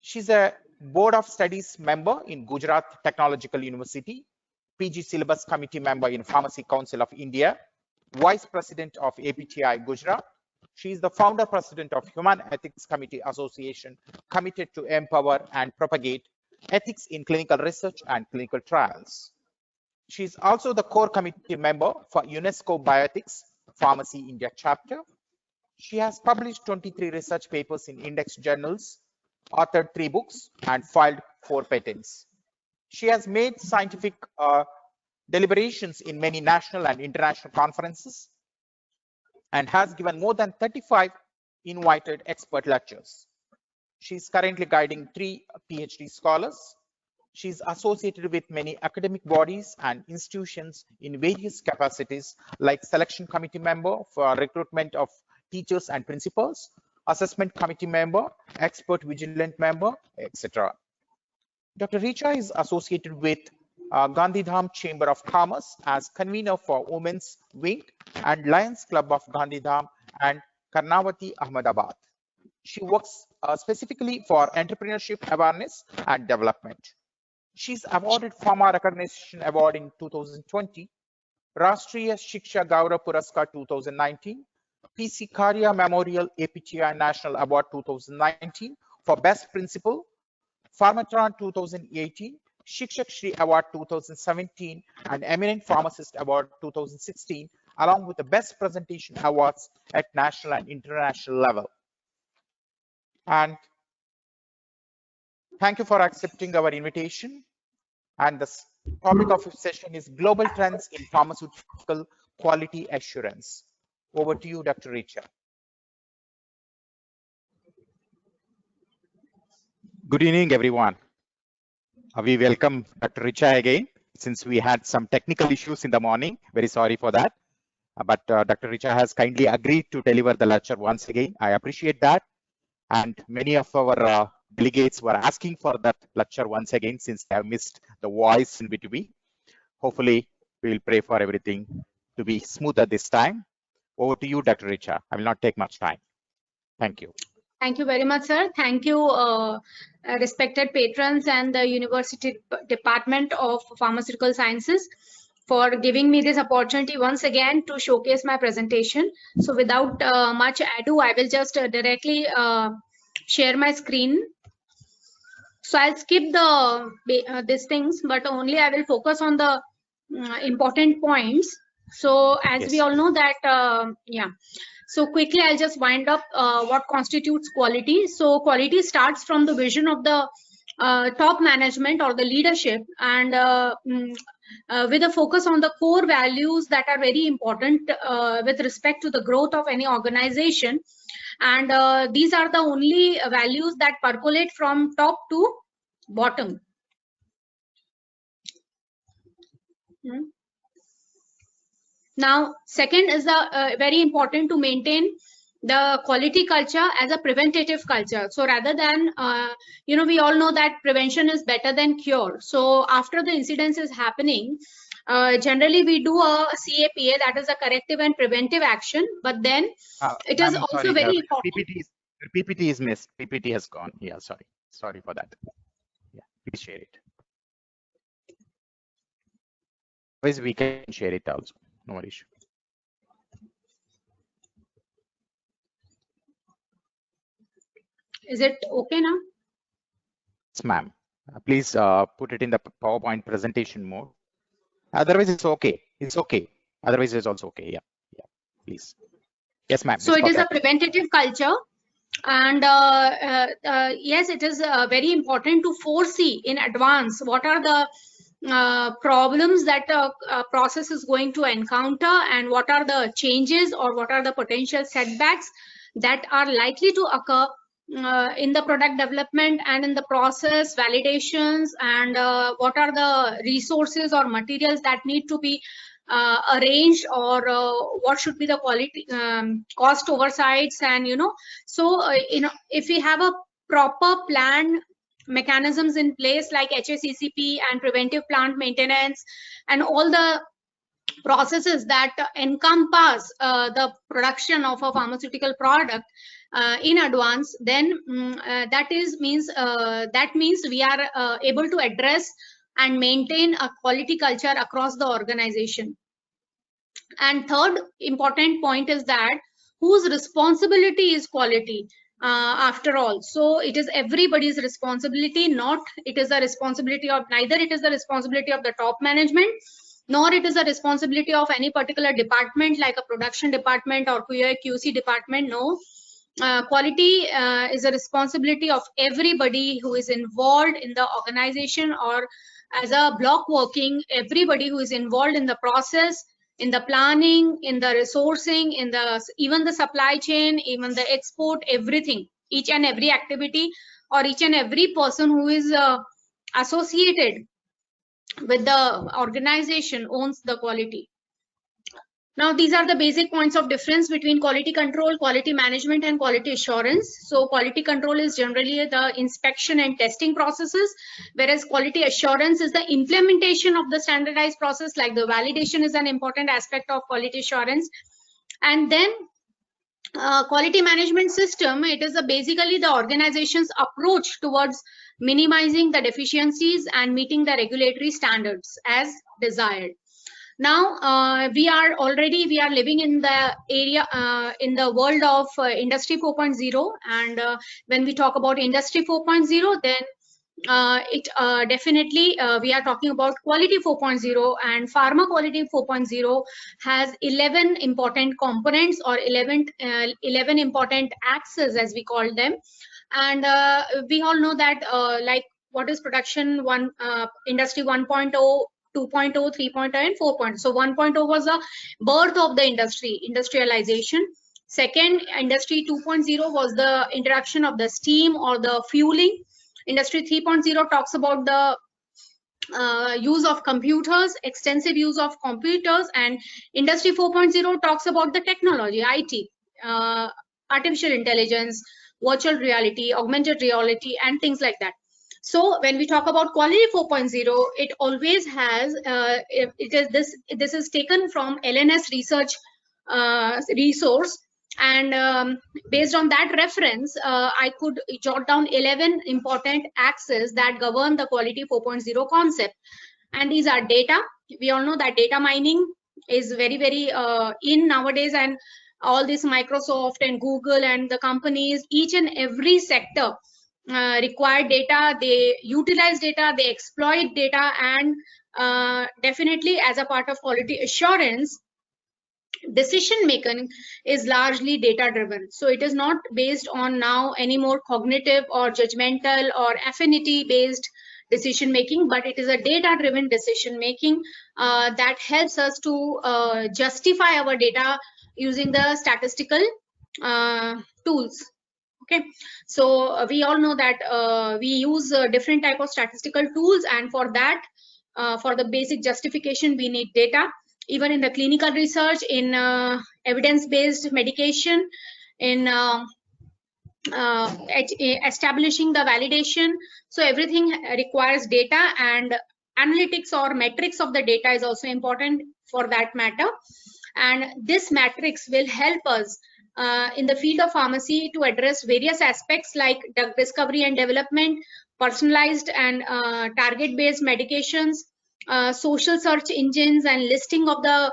She's a Board of Studies member in Gujarat Technological University, PG Syllabus Committee member in Pharmacy Council of India, Vice President of APTI Gujarat. She is the founder president of Human Ethics Committee Association, committed to empower and propagate ethics in clinical research and clinical trials. She is also the core committee member for UNESCO Bioethics Pharmacy India chapter. She has published 23 research papers in index journals, authored 3 books, and filed 4 patents. She has made scientific deliberations in many national and international conferences and has given more than 35 invited expert lectures. She is currently guiding 3 PhD scholars. She is associated with many academic bodies and institutions in various capacities, like selection committee member for recruitment of teachers and principals, assessment committee member, expert vigilant member, etc. Dr. Richa is associated with Gandhidham Chamber of Commerce as convener for Women's Wing and Lions Club of Gandhidham and Karnavati, Ahmedabad. She works specifically for entrepreneurship awareness and development. She's awarded Pharma Recognition Award in 2020, Rashtriya Shiksha Gaurav Puraskar 2019, PC Karya Memorial APTI National Award 2019 for Best Principal, Pharmatron 2018, Shikshak Shri Award 2017, and Eminent Pharmacist Award 2016, along with the best presentation awards at national and international level. And thank you for accepting our invitation. And the topic of this session is Global Trends in Pharmaceutical Quality Assurance. Over to you, Dr. Richa. Good evening, everyone. We welcome Dr. Richa again, since we had some technical issues in the morning. Very sorry for that. But Dr. Richa has kindly agreed to deliver the lecture once again. I appreciate that. And many of our delegates were asking for that lecture once again, since they have missed the voice in between. Hopefully, we will pray for everything to be smoother this time. Over to you, Dr. Richa. I will not take much time. Thank you. Thank you very much, sir. Thank you, respected patrons and the University Department of Pharmaceutical Sciences for giving me this opportunity once again to showcase my presentation. So without much ado, I will just directly share my screen. So I'll skip these things, but only I will focus on the important points. So as we all know that, So quickly, I'll just wind up what constitutes quality. So quality starts from the vision of the top management or the leadership, and with a focus on the core values that are very important with respect to the growth of any organization. And these are the only values that percolate from top to bottom. Now, second is the very important to maintain the quality culture as a preventative culture. So rather than, we all know that prevention is better than cure. So after the incidence is happening, generally we do a CAPA, that is a corrective and preventive action. But then it is also very important. PPT is missed. PPT has gone. Yeah, sorry for that. Yeah, please share it. Otherwise, we can share it also. No issue. Is it okay now? Yes, ma'am. Please put it in the PowerPoint presentation mode. Otherwise, it's okay. It's okay. Otherwise, it's also okay. Yeah. Please. Yes, ma'am. So it is a preventative culture. And yes, it is very important to foresee in advance what are the problems that a process is going to encounter, and what are the changes or what are the potential setbacks that are likely to occur in the product development and in the process validations, and what are the resources or materials that need to be arranged, or what should be the quality cost oversights. And so if we have a proper plan mechanisms in place like HACCP and preventive plant maintenance and all the processes that encompass the production of a pharmaceutical product in advance, then that means we are able to address and maintain a quality culture across the organization. And third important point is that whose responsibility is quality? After all, so it is everybody's responsibility. Neither it is the responsibility of the top management, nor it is the responsibility of any particular department like a production department or QA/QC department. No, quality is a responsibility of everybody who is involved in the organization, or as a block working, everybody who is involved in the process, in the planning, in the resourcing, even the supply chain, even the export, everything, each and every activity or each and every person who is associated with the organization owns the quality. Now, these are the basic points of difference between quality control, quality management, and quality assurance. So quality control is generally the inspection and testing processes, whereas quality assurance is the implementation of the standardized process, like the validation is an important aspect of quality assurance. And then quality management system, it is basically the organization's approach towards minimizing the deficiencies and meeting the regulatory standards as desired. Now we are living in the area in the world of industry 4.0, and when we talk about industry 4.0, then definitely we are talking about quality 4.0, and pharma quality 4.0 has 11 important components, or 11 important axes as we call them. And we all know that like what is production industry 1.0, 2.0, 3.0 and 4.0. So 1.0 was the birth of the industrialization. Second, industry 2.0 was the introduction of the steam or the fueling. Industry 3.0 talks about the use of computers, extensive use of computers, and industry 4.0 talks about the technology, IT, artificial intelligence, virtual reality, augmented reality, and things like that. So when we talk about quality 4.0, it always has this is taken from LNS research resource. And based on that reference, I could jot down 11 important axes that govern the quality 4.0 concept. And these are data. We all know that data mining is very, very in nowadays, and all this Microsoft and Google and the companies, each and every sector require data, they utilize data, they exploit data, and definitely as a part of quality assurance, decision making is largely data driven. So it is not based on now any more cognitive or judgmental or affinity based decision making, but it is a data driven decision making that helps us to justify our data using the statistical tools. Okay, so we all know that we use different type of statistical tools, and for that, for the basic justification, we need data. Even in the clinical research, in evidence-based medication, in establishing the validation, so everything requires data, and analytics or metrics of the data is also important for that matter. And this matrix will help us in the field of pharmacy to address various aspects like drug discovery and development, personalized and target-based medications, social search engines, and listing of the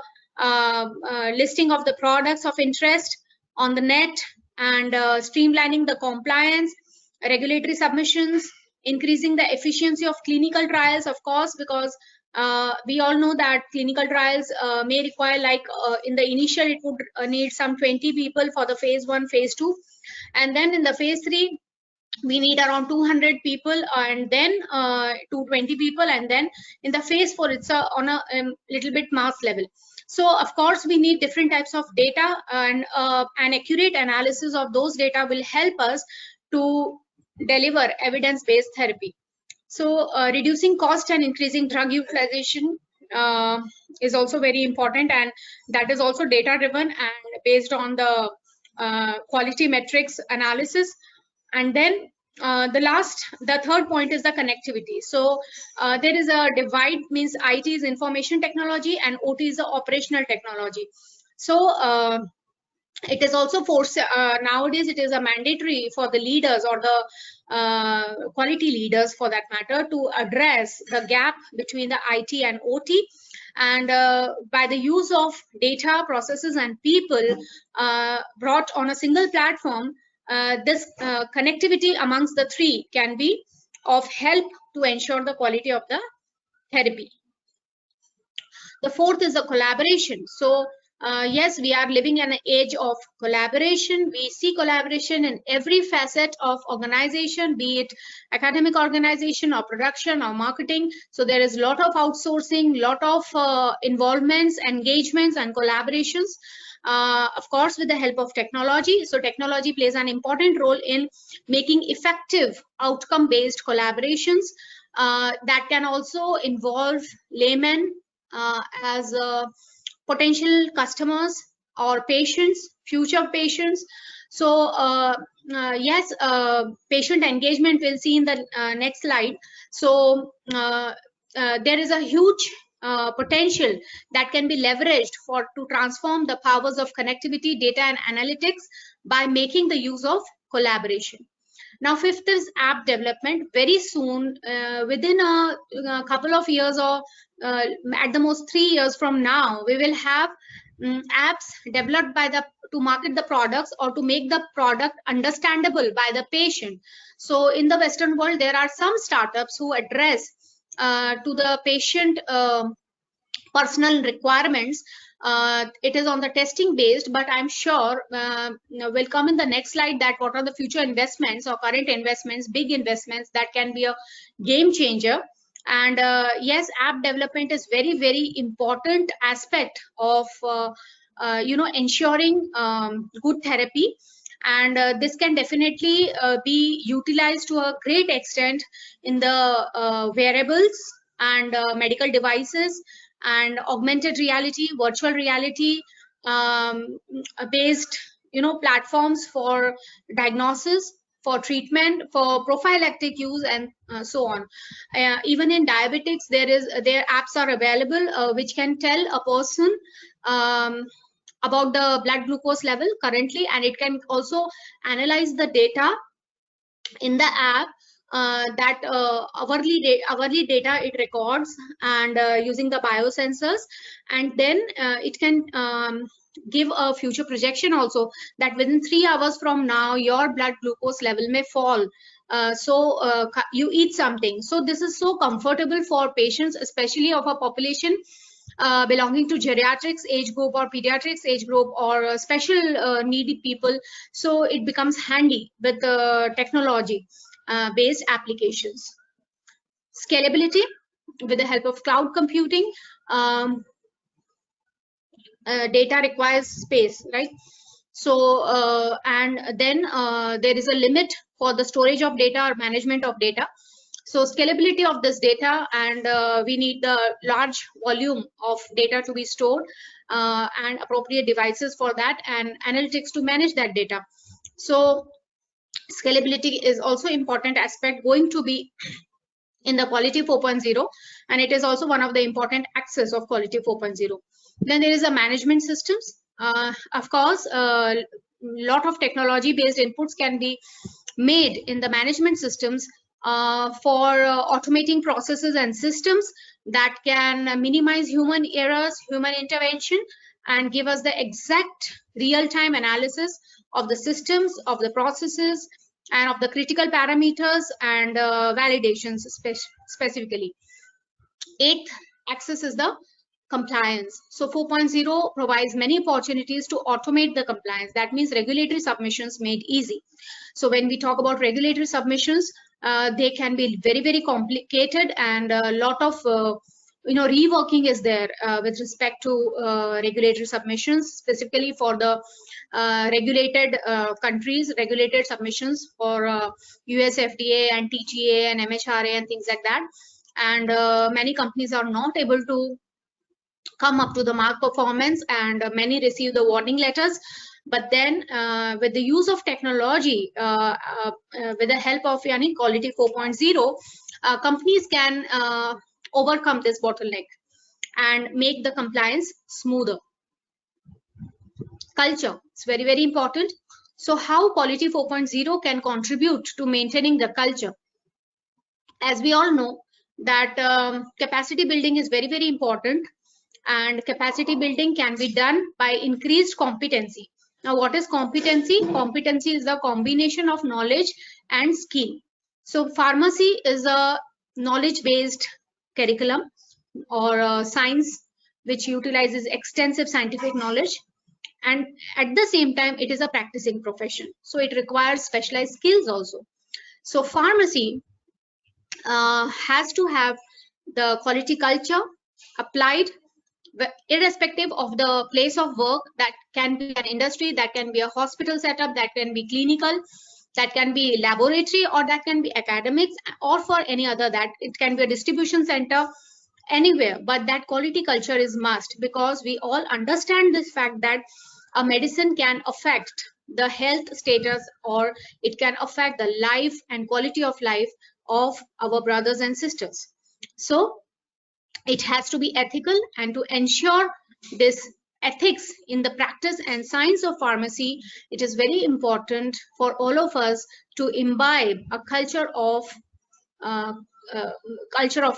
products of interest on the net, and streamlining the compliance, regulatory submissions, increasing the efficiency of clinical trials, of course, because we all know that clinical trials may require, like in the initial, it would need some 20 people for the phase 1, phase 2, and then in the phase 3, we need around 200 people, and then 220 people, and then in the phase 4, it's on a little bit mass level. So of course, we need different types of data, and an accurate analysis of those data will help us to deliver evidence-based therapy. So reducing cost and increasing drug utilization is also very important, and that is also data driven and based on the quality metrics analysis. And then the third point is the connectivity. So there is a divide, means IT is information technology and OT is the operational technology. So it is also forced nowadays, it is a mandatory for the leaders or the quality leaders for that matter to address the gap between the IT and OT. And by the use of data, processes, and people brought on a single platform, this connectivity amongst the three can be of help to ensure the quality of the therapy. The fourth is the collaboration. So yes, we are living in an age of collaboration. We see collaboration in every facet of organization, be it academic organization or production or marketing. So there is a lot of outsourcing, lot of involvements, engagements, and collaborations. Of course, with the help of technology. So technology plays an important role in making effective outcome-based collaborations that can also involve laymen as potential customers or patients, future patients. So yes, patient engagement we'll see in the next slide. So there is a huge potential that can be leveraged to transform the powers of connectivity, data, and analytics by making the use of collaboration. Now, fifth is app development. Very soon, within a couple of years or at the most 3 years from now, we will have apps developed by the to market the products or to make the product understandable by the patient. So in the Western world, there are some startups who address to the patient personal requirements. It is on the testing based, but I'm sure will come in the next slide that what are the future investments or current investments, big investments that can be a game changer. And yes, app development is very, very important aspect of ensuring good therapy. And this can definitely be utilized to a great extent in the wearables and medical devices and augmented reality, virtual reality based platforms for diagnosis, for treatment, for prophylactic use, and so on. Even in diabetics, their apps are available which can tell a person about the blood glucose level currently, and it can also analyze the data in the app that hourly data it records, and using the biosensors, and then it can give a future projection also that within 3 hours from now your blood glucose level may fall. So you eat something. So this is so comfortable for patients, especially of a population belonging to geriatrics age group or pediatrics age group or special needy people. So it becomes handy with technology based applications. Scalability with the help of cloud computing. Data requires space, right? So and then there is a limit for the storage of data or management of data. So scalability of this data, and we need the large volume of data to be stored and appropriate devices for that, and analytics to manage that data. So scalability is also important aspect going to be in the Quality 4.0, and it is also one of the important axes of Quality 4.0. Then there is a management systems. Of course, a lot of technology based inputs can be made in the management systems for automating processes and systems that can minimize human errors, human intervention, and give us the exact real-time analysis of the systems, of the processes, and of the critical parameters and validations specifically. Eighth axis is the compliance. So 4.0 provides many opportunities to automate the compliance. That means regulatory submissions made easy. So when we talk about regulatory submissions, they can be very, very complicated, and a lot of reworking is there with respect to regulatory submissions, specifically for the regulated countries, regulated submissions for US FDA and TGA and MHRA and things like that. And many companies are not able to come up to the mark performance, and many receive the warning letters. But then with the use of technology, with the help of Quality 4.0, companies can overcome this bottleneck and make the compliance smoother. Culture, it's very, very important. So how Quality 4.0 can contribute to maintaining the culture? As we all know that capacity building is very, very important, and capacity building can be done by increased competency. Now, what is competency? Competency is the combination of knowledge and skill. So pharmacy is a knowledge-based curriculum or science which utilizes extensive scientific knowledge, and at the same time it is a practicing profession, so it requires specialized skills also. So pharmacy has to have the quality culture applied irrespective of the place of work. That can be an industry, that can be a hospital setup, that can be clinical, that can be laboratory, or that can be academics, or for any other, that it can be a distribution center, anywhere. But that quality culture is must, because we all understand this fact that a medicine can affect the health status, or it can affect the life and quality of life of our brothers and sisters. So it has to be ethical, and to ensure this ethics in the practice and science of pharmacy, it is very important for all of us to imbibe a culture of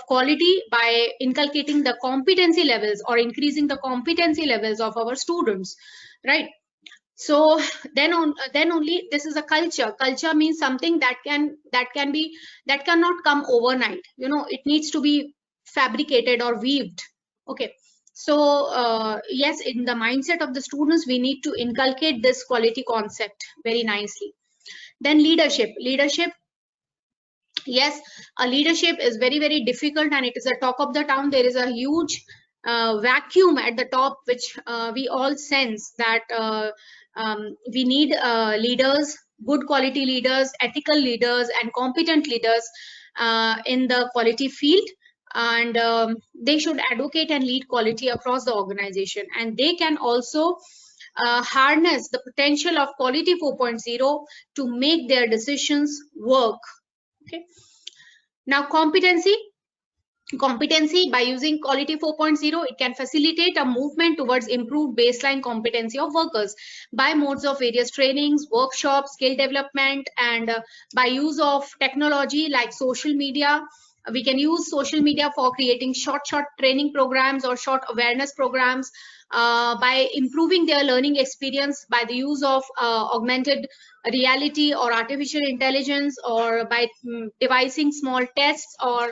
quality by inculcating the competency levels or increasing the competency levels of our students, right? So then only this is a culture. Culture means something that cannot come overnight. You know, it needs to be fabricated or weaved. Okay. So yes, in the mindset of the students, we need to inculcate this quality concept very nicely. Then leadership. Yes, a leadership is very, very difficult, and it is the talk of the town. There is a huge vacuum at the top, which we all sense that we need leaders, good quality leaders, ethical leaders, and competent leaders in the quality field. And they should advocate and lead quality across the organization, and they can also harness the potential of quality 4.0 to make their decisions work. Okay. Now, competency by using quality 4.0, it can facilitate a movement towards improved baseline competency of workers by modes of various trainings, workshops, skill development, and by use of technology like social media. We can use social media for creating short training programs or short awareness programs, by improving their learning experience by the use of augmented reality or artificial intelligence, or by devising small tests or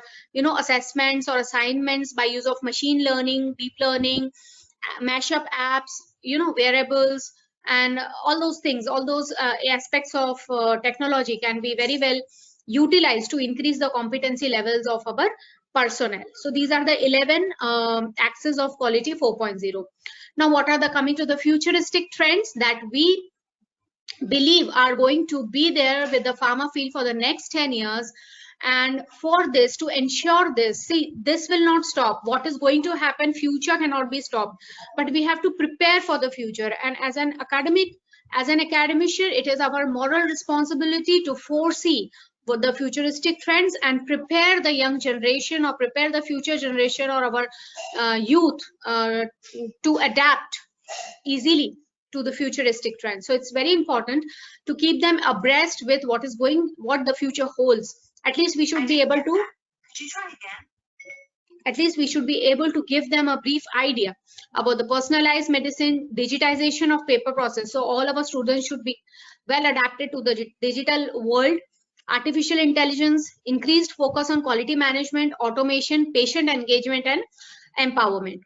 assessments or assignments by use of machine learning, deep learning, mashup apps, wearables, and all those things. All those aspects of technology can be very well utilized to increase the competency levels of our personnel. So these are the 11 axes of quality 4.0. Now, what are the coming to the futuristic trends that we believe are going to be there with the pharma field for the next 10 years? And for this, to ensure this, see, this will not stop. What is going to happen, future cannot be stopped, but we have to prepare for the future. And as an academician, it is our moral responsibility to foresee for the futuristic trends and prepare the young generation, or prepare the future generation, or our youth to adapt easily to the futuristic trends. So it's very important to keep them abreast with what the future holds. At least we should be able to give them a brief idea about the personalized medicine, digitization of paper process. So all our students should be well adapted to the digital world, artificial intelligence, increased focus on quality management, automation, patient engagement, and empowerment.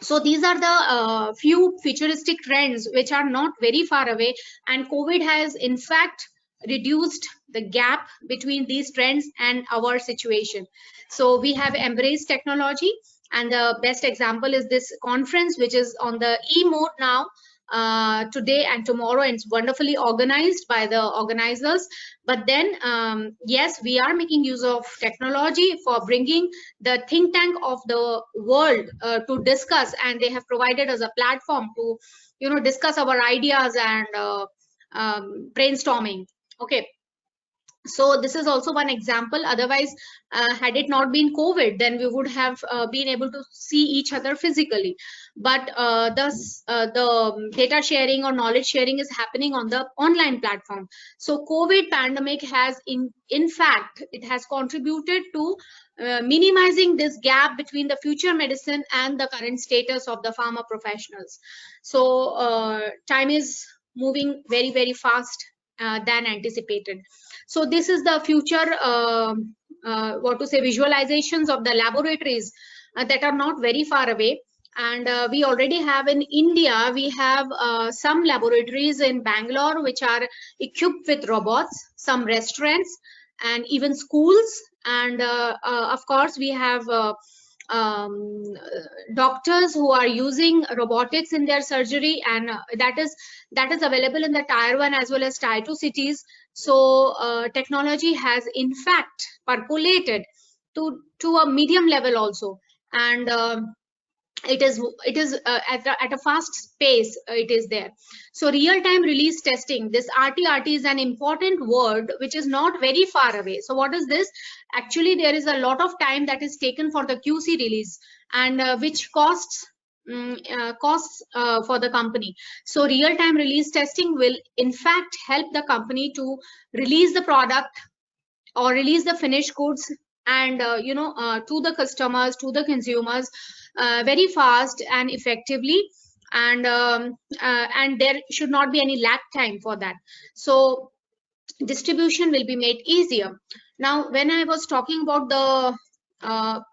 So these are the few futuristic trends which are not very far away, and COVID has in fact reduced the gap between these trends and our situation. So we have embraced technology, and the best example is this conference, which is on the e-mode now, today and tomorrow, and it's wonderfully organized by the organizers. But then yes, we are making use of technology for bringing the think tank of the world to discuss, and they have provided us a platform to discuss our ideas and brainstorming. Okay, so this is also one example. Otherwise, had it not been COVID, then we would have been able to see each other physically. But the data sharing or knowledge sharing is happening on the online platform. So COVID pandemic has in fact, it has contributed to minimizing this gap between the future medicine and the current status of the pharma professionals. So time is moving very, very fast than anticipated. So this is the future, visualizations of the laboratories that are not very far away. And we already have in India, we have some laboratories in Bangalore which are equipped with robots, some restaurants, and even schools. And of course, we have doctors who are using robotics in their surgery, and that is available in the tier 1 as well as tier 2 cities. So technology has in fact percolated to a medium level also, and it is at a fast pace. It is there. So real-time release testing, this RT is an important word which is not very far away. So what is this? Actually, there is a lot of time that is taken for the QC release, and which costs for the company. So real-time release testing will in fact help the company to release the product or release the finished goods, and to the customers, to the consumers, very fast and effectively. and there should not be any lag time for that. So distribution will be made easier. Now, when I was talking about the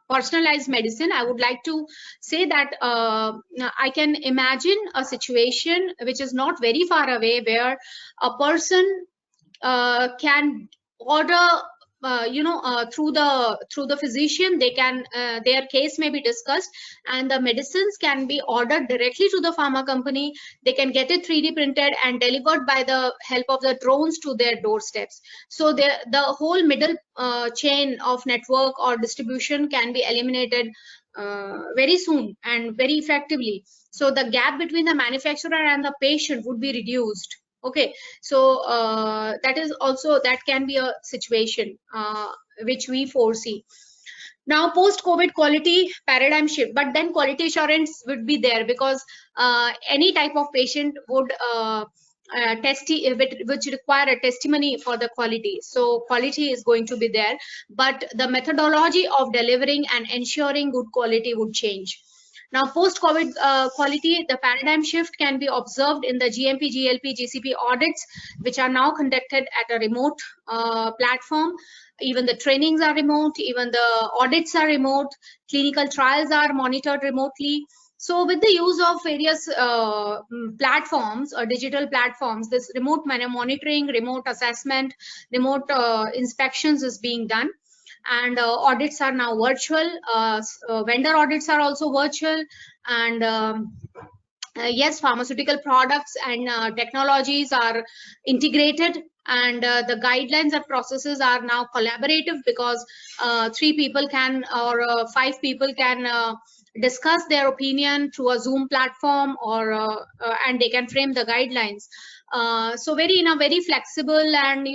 personalized medicine, I would like to say that I can imagine a situation which is not very far away, where a person can order through the physician. They can their case may be discussed, and the medicines can be ordered directly to the pharma company. They can get it 3D printed and delivered by the help of the drones to their doorsteps. So the whole middle chain of network or distribution can be eliminated very soon and very effectively. So the gap between the manufacturer and the patient would be reduced. Okay, so that can be a situation which we foresee. Now, post-COVID quality paradigm shift, but then quality assurance would be there, because any type of patient would which require a testimony for the quality. So quality is going to be there, but the methodology of delivering and ensuring good quality would change. Now, post-COVID quality, the paradigm shift can be observed in the GMP, GLP, GCP audits, which are now conducted at a remote platform. Even the trainings are remote, even the audits are remote, clinical trials are monitored remotely. So with the use of various platforms or digital platforms, this remote monitoring, remote assessment, remote inspections is being done. And audits are now virtual. Vendor audits are also virtual. And yes, pharmaceutical products and technologies are integrated, and the guidelines and processes are now collaborative, because 3 people can or 5 people can discuss their opinion through a Zoom platform, or and they can frame the guidelines. So in a very flexible and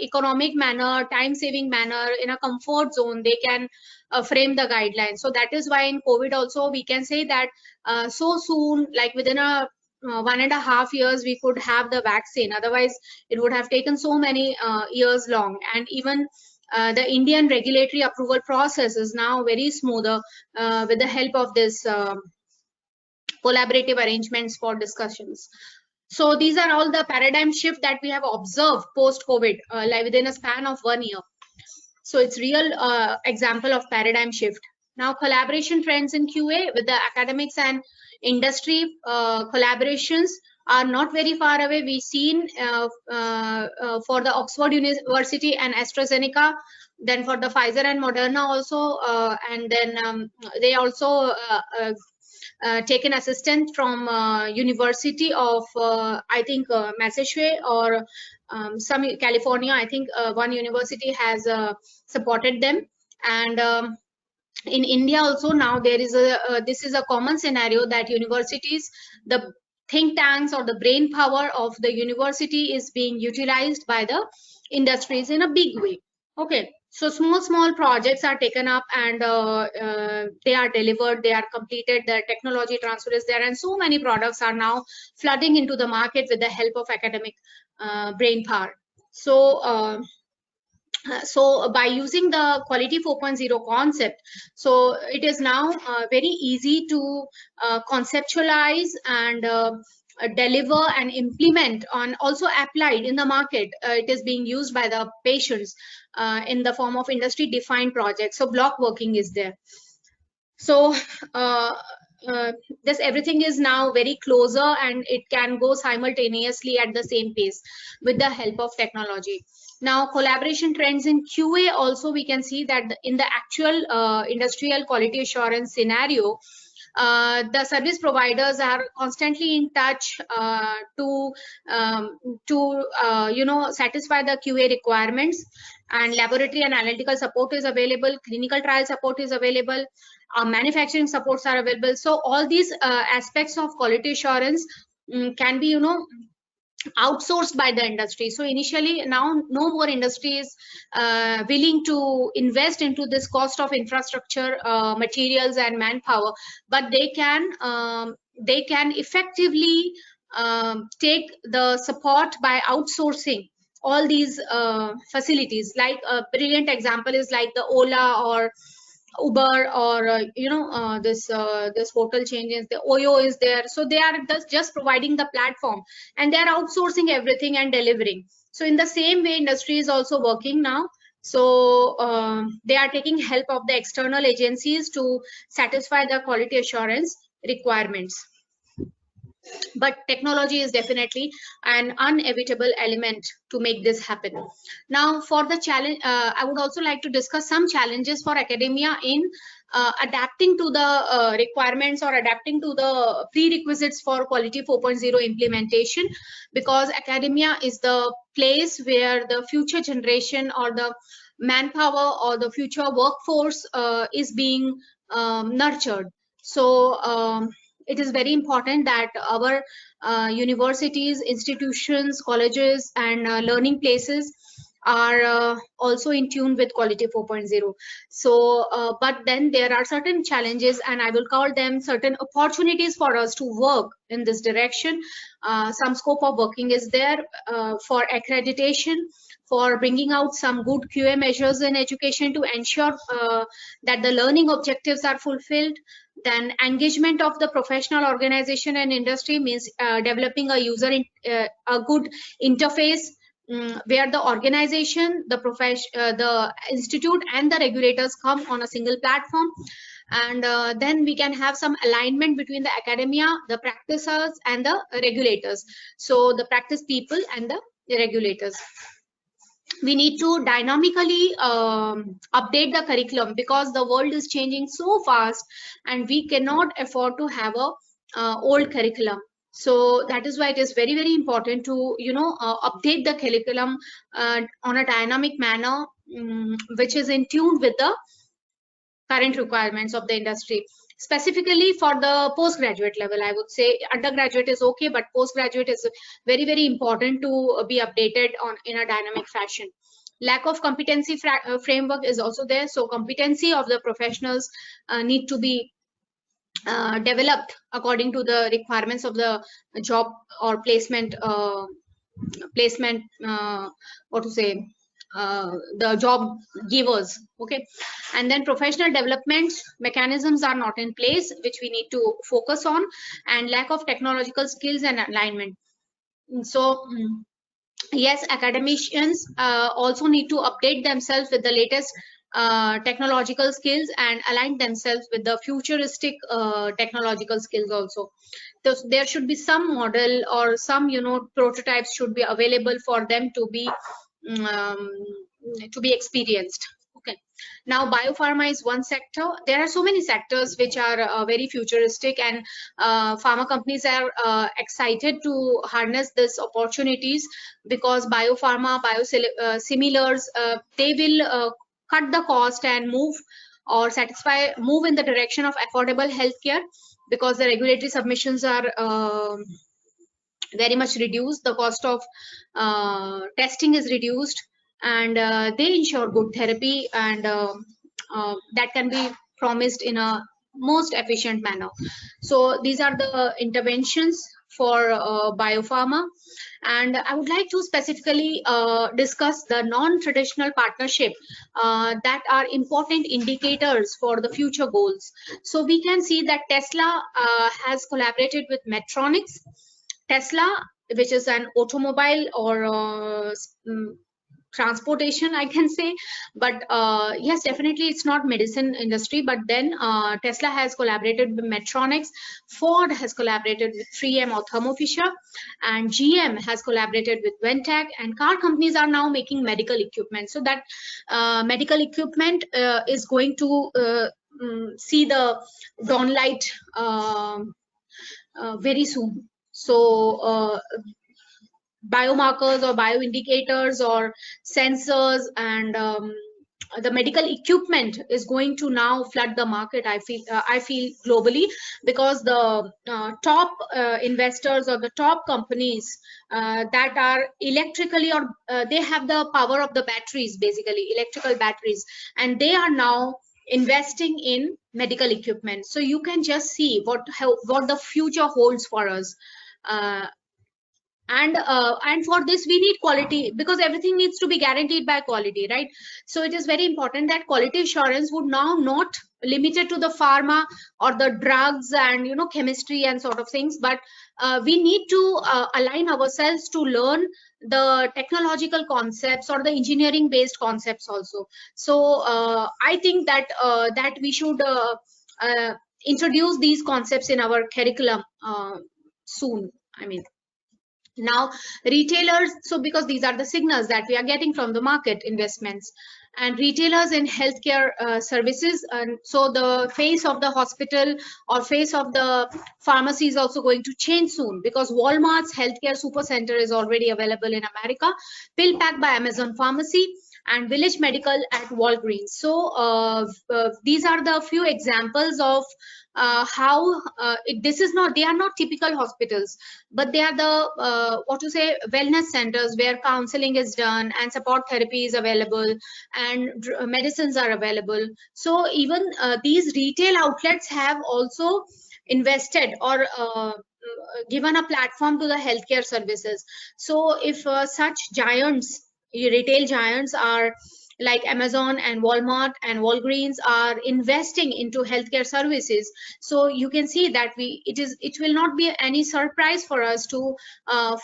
economic manner, time-saving manner, in a comfort zone, they can frame the guidelines. So that is why in COVID also we can say that so soon, like within a 1.5 years, we could have the vaccine. Otherwise, it would have taken so many years long. And even the Indian regulatory approval process is now very smoother with the help of this collaborative arrangements for discussions. So these are all the paradigm shift that we have observed post-COVID, like within a span of 1 year. So it's real example of paradigm shift. Now, collaboration trends in QA with the academics and industry collaborations are not very far away. We've seen for the Oxford University and AstraZeneca, then for the Pfizer and Moderna also, and then they also taken assistance from University of I think Massachusetts or some California. I think one university has supported them. And in India also now there is this is a common scenario that universities, the think tanks or the brain power of the university is being utilized by the industries in a big way. Okay, so small projects are taken up, and they are delivered, they are completed, the technology transfer is there, and so many products are now flooding into the market with the help of academic brain power. So by using the quality 4.0 concept, so it is now very easy to conceptualize and deliver and implement on, also applied in the market. It is being used by the patients in the form of industry defined projects. So block working is there. So this everything is now very closer, and it can go simultaneously at the same pace with the help of technology. Now, collaboration trends in QA also, we can see that in the actual industrial quality assurance scenario, the service providers are constantly in touch to satisfy the QA requirements, and laboratory and analytical support is available, clinical trial support is available, manufacturing supports are available. So all these aspects of quality assurance can be outsourced by the industry. So initially, now no more industry is willing to invest into this cost of infrastructure, materials and manpower, but they can effectively take the support by outsourcing all these facilities. Like a brilliant example is like the Ola or Uber or this hotel changes, the Oyo is there, so they are just providing the platform and they are outsourcing everything and delivering. So in the same way, industry is also working now. So they are taking help of the external agencies to satisfy the quality assurance requirements. But technology is definitely an inevitable element to make this happen. Now, for the challenge, I would also like to discuss some challenges for academia in adapting to the requirements or adapting to the prerequisites for Quality 4.0 implementation, because academia is the place where the future generation or the manpower or the future workforce is being nurtured. So it is very important that our universities, institutions, colleges, and learning places are also in tune with Quality 4.0. So, but then there are certain challenges, and I will call them certain opportunities for us to work in this direction. Some scope of working is there for accreditation, for bringing out some good QA measures in education to ensure that the learning objectives are fulfilled. Then engagement of the professional organization and industry means developing a a good interface where the organization, the institute, and the regulators come on a single platform. And then we can have some alignment between the academia, the practitioners, and the regulators. So the practice people and the regulators. We need to dynamically update the curriculum, because the world is changing so fast and we cannot afford to have a old curriculum. So that is why it is very, very important to update the curriculum on a dynamic manner, which is in tune with the current requirements of the industry. Specifically for the postgraduate level, I would say undergraduate is okay, but postgraduate is very, very important to be updated in a dynamic fashion. Lack of competency framework is also there. So competency of the professionals need to be developed according to the requirements of the job or placement, the job givers. Okay. And then professional development mechanisms are not in place, which we need to focus on, and lack of technological skills and alignment. So yes, academicians also need to update themselves with the latest technological skills and align themselves with the futuristic technological skills also. So there should be some model or some prototypes should be available for them to be experienced. Okay. Now biopharma is one sector. There are so many sectors which are very futuristic, and pharma companies are excited to harness these opportunities, because biopharma, biosimilars, they will cut the cost and move in the direction of affordable healthcare, because the regulatory submissions are very much reduced, the cost of testing is reduced, and they ensure good therapy, and that can be promised in a most efficient manner. So these are the interventions for biopharma. And I would like to specifically discuss the non-traditional partnership that are important indicators for the future goals. So we can see that Tesla has collaborated with Medtronic. Tesla, which is an automobile or transportation, I can say, but yes, definitely it's not medicine industry. But then Tesla has collaborated with Medtronic, Ford has collaborated with 3M or Thermo Fisher, and GM has collaborated with Ventec, and car companies are now making medical equipment. So that medical equipment is going to see the dawnlight very soon. So biomarkers or bioindicators or sensors and the medical equipment is going to now flood the market. I feel globally, because the top investors or the top companies that are electrically or they have the power of the batteries, basically electrical batteries, and they are now investing in medical equipment. So you can just see what the future holds for us. And for this we need quality, because everything needs to be guaranteed by quality, right? So it is very important that quality assurance would now not limited to the pharma or the drugs and chemistry and sort of things, but we need to align ourselves to learn the technological concepts or the engineering based concepts also. So I think that that we should introduce these concepts in our curriculum soon. I mean, now retailers, so because these are the signals that we are getting from the market investments and retailers in healthcare services, and so the face of the hospital or face of the pharmacy is also going to change soon, because Walmart's healthcare super center is already available in America, PillPack by Amazon Pharmacy, and Village Medical at Walgreens. So these are the few examples of how this is not, they are not typical hospitals, but they are the what to say, wellness centers where counseling is done and support therapy is available and medicines are available. So even these retail outlets have also invested or given a platform to the healthcare services. So if such giants, retail giants are like Amazon and Walmart and Walgreens are investing into healthcare services, so you can see that it will not be any surprise for us to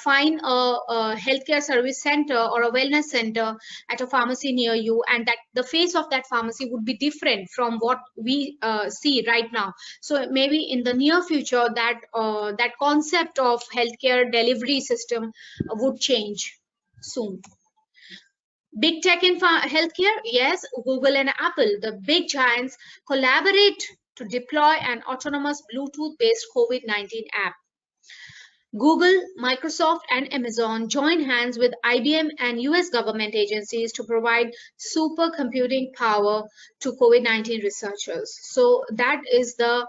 find a healthcare service center or a wellness center at a pharmacy near you, and that the face of that pharmacy would be different from what we see right now. So maybe in the near future that that concept of healthcare delivery system would change soon. Big tech in healthcare, yes, Google and Apple, the big giants, collaborate to deploy an autonomous Bluetooth-based COVID-19 app. Google, Microsoft, and Amazon join hands with IBM and US government agencies to provide supercomputing power to COVID-19 researchers. So that is the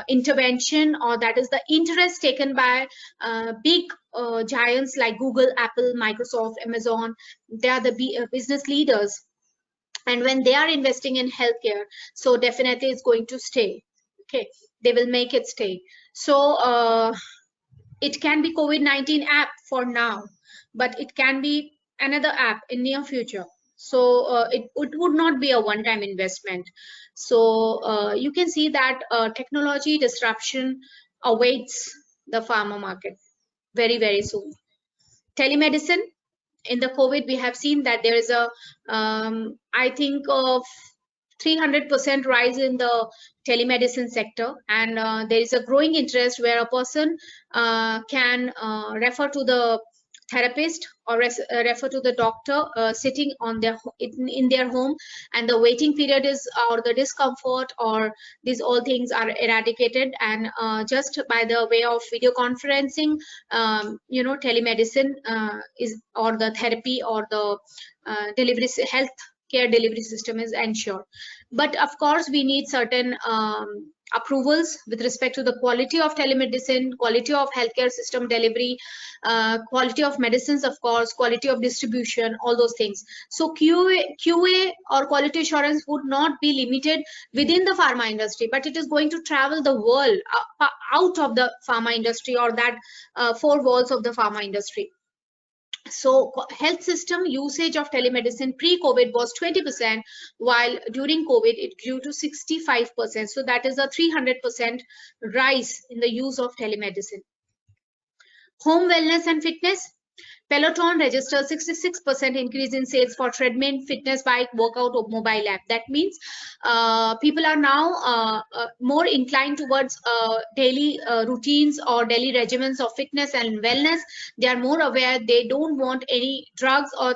intervention, or that is the interest taken by big giants like Google, Apple, Microsoft, Amazon. They are the business leaders, and when they are investing in healthcare, so definitely it's going to stay. Okay, they will make it stay. So it can be COVID-19 app for now, but it can be another app in near future. So it would not be a one-time investment. So you can see that technology disruption awaits the pharma market very, very soon. Telemedicine, in the COVID, we have seen that there is a, I think, of 300% rise in the telemedicine sector, and there is a growing interest where a person can refer to the therapist or refer to the doctor sitting on their in their home, and the waiting period is, or the discomfort, or these all things are eradicated, and just by the way of video conferencing, telemedicine is, or the therapy or the delivery health care delivery system is ensured. But of course we need certain approvals with respect to the quality of telemedicine, quality of healthcare system delivery, quality of medicines, of course, quality of distribution, all those things. So QA or quality assurance would not be limited within the pharma industry, but it is going to travel the world out of the pharma industry, or that four walls of the pharma industry. So health system usage of telemedicine pre-COVID was 20%, while during COVID it grew to 65%. So that is a 300% rise in the use of telemedicine. Home wellness and fitness. Peloton registered 66% increase in sales for treadmill, fitness bike, workout, or mobile app. That means people are now more inclined towards daily routines or daily regimens of fitness and wellness. They are more aware. They don't want any drugs or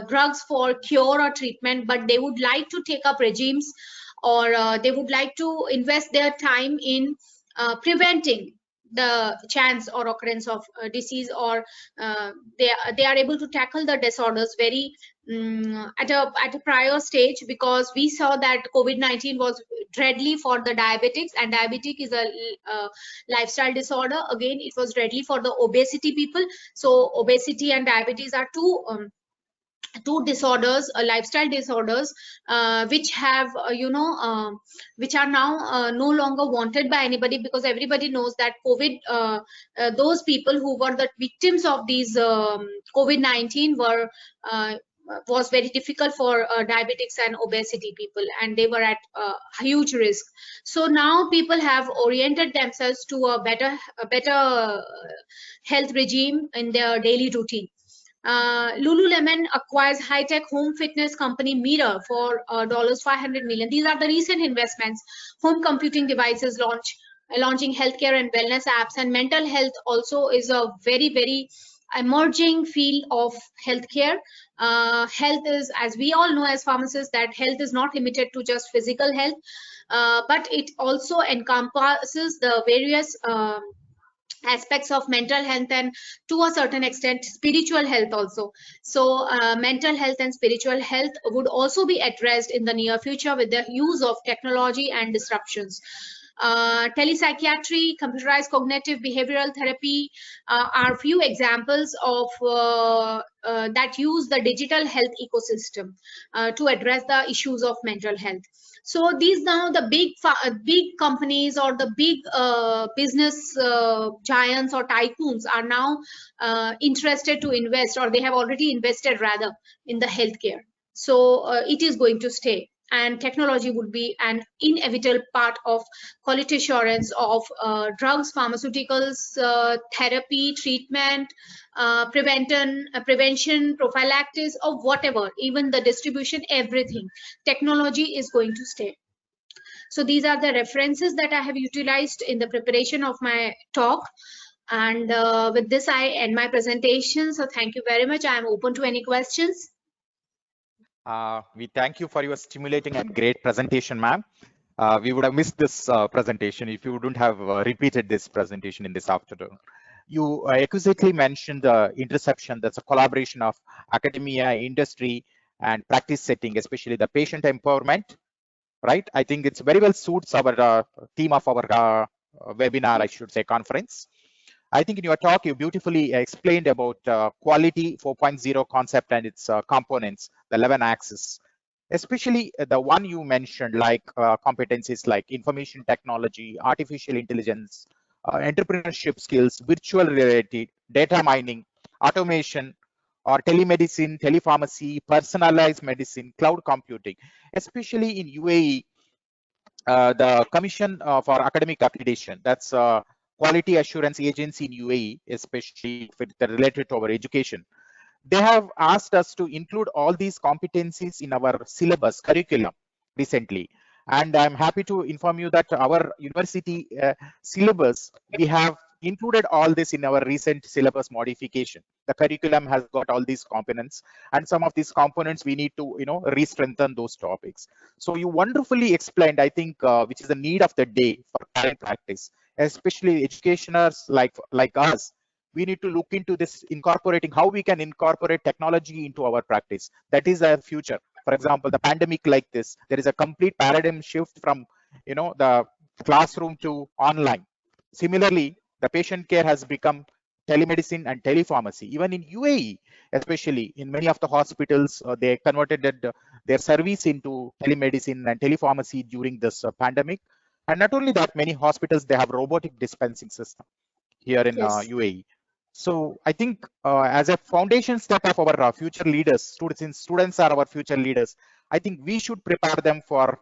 drugs for cure or treatment, but they would like to take up regimes, or they would like to invest their time in preventing the chance or occurrence of disease, or they are able to tackle the disorders very at a prior stage, because we saw that COVID-19 was deadly for the diabetics, and diabetic is a lifestyle disorder. Again, it was deadly for the obesity people. So obesity and diabetes are two two disorders, lifestyle disorders, which have which are now no longer wanted by anybody, because everybody knows that COVID, those people who were the victims of these COVID-19 were was very difficult for diabetics and obesity people, and they were at huge risk. So now people have oriented themselves to a better health regime in their daily routine. Lululemon acquires high-tech home fitness company Mira for $500 million. These are the recent investments. Home computing devices launching healthcare and wellness apps, and mental health also is a very, very emerging field of healthcare. Health is, as we all know as pharmacists, that health is not limited to just physical health, but it also encompasses the various aspects of mental health, and to a certain extent spiritual health also. So mental health and spiritual health would also be addressed in the near future with the use of technology and disruptions. Telepsychiatry, computerized cognitive behavioral therapy are few examples of that use the digital health ecosystem to address the issues of mental health. So these now the big companies or the big business giants or tycoons are now interested to invest, or they have already invested rather, in the healthcare. So it is going to stay, and technology would be an inevitable part of quality assurance of drugs, pharmaceuticals, therapy, treatment, prevention, prophylaxis, or whatever, even the distribution, everything. Technology is going to stay. So these are the references that I have utilized in the preparation of my talk. And with this, I end my presentation. So thank you very much. I am open to any questions. We thank you for your stimulating and great presentation, ma'am. We would have missed this presentation if you wouldn't have repeated this presentation in this afternoon. You accurately mentioned the interception, that's a collaboration of academia, industry, and practice setting, especially the patient empowerment, right? I think it's very well suits our theme of our webinar, I should say, conference. I think in your talk, you beautifully explained about quality 4.0 concept and its components, the 11 axes, especially the one you mentioned, like competencies like information technology, artificial intelligence, entrepreneurship skills, virtual reality, data mining, automation, or telemedicine, telepharmacy, personalized medicine, cloud computing. Especially in UAE, the Commission for Academic Accreditation, that's quality assurance agency in UAE, especially related to our education. They have asked us to include all these competencies in our syllabus curriculum recently. And I'm happy to inform you that our university syllabus, we have included all this in our recent syllabus modification. The curriculum has got all these components, and some of these components we need to, re-strengthen those topics. So you wonderfully explained, I think, which is the need of the day for current practice, especially educationers like us. We need to look into this, incorporating how we can incorporate technology into our practice. That is our future. For example, the pandemic like this, there is a complete paradigm shift from, the classroom to online. Similarly, the patient care has become telemedicine and telepharmacy. Even in UAE, especially in many of the hospitals, they converted their service into telemedicine and telepharmacy during this pandemic. And not only that, many hospitals, they have robotic dispensing system here in UAE. So I think as a foundation step of our future leaders, students are our future leaders, I think we should prepare them for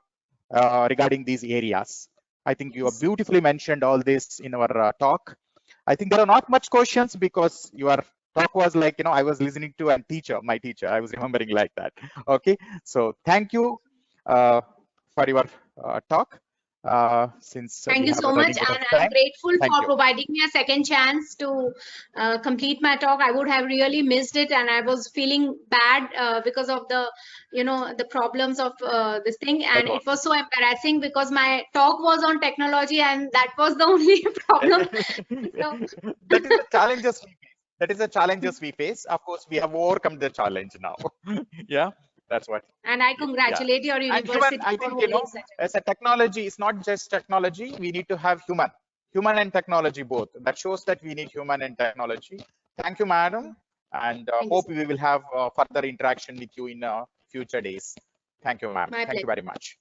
regarding these areas. I think you have beautifully mentioned all this in our talk. I think there are not much questions because your talk was like, I was listening to a teacher, my teacher, I was remembering like that. Okay, so thank you for your talk. Thank you so much, and I'm grateful for providing me a second chance to complete my talk. I would have really missed it, and I was feeling bad because of the the problems of this thing, and it was so embarrassing because my talk was on technology, and that was the only problem. That is the challenges we face. That is the challenges we face. Of course, we have overcome the challenge now. Yeah. That's what. And I congratulate your university. I think, as a technology, it's not just technology. We need to have human and technology both. That shows that we need human and technology. Thank you, madam. and Thank you, hope sir. we will have further interaction with you in future days. Thank you, ma'am. My Thank you pleasure. very much.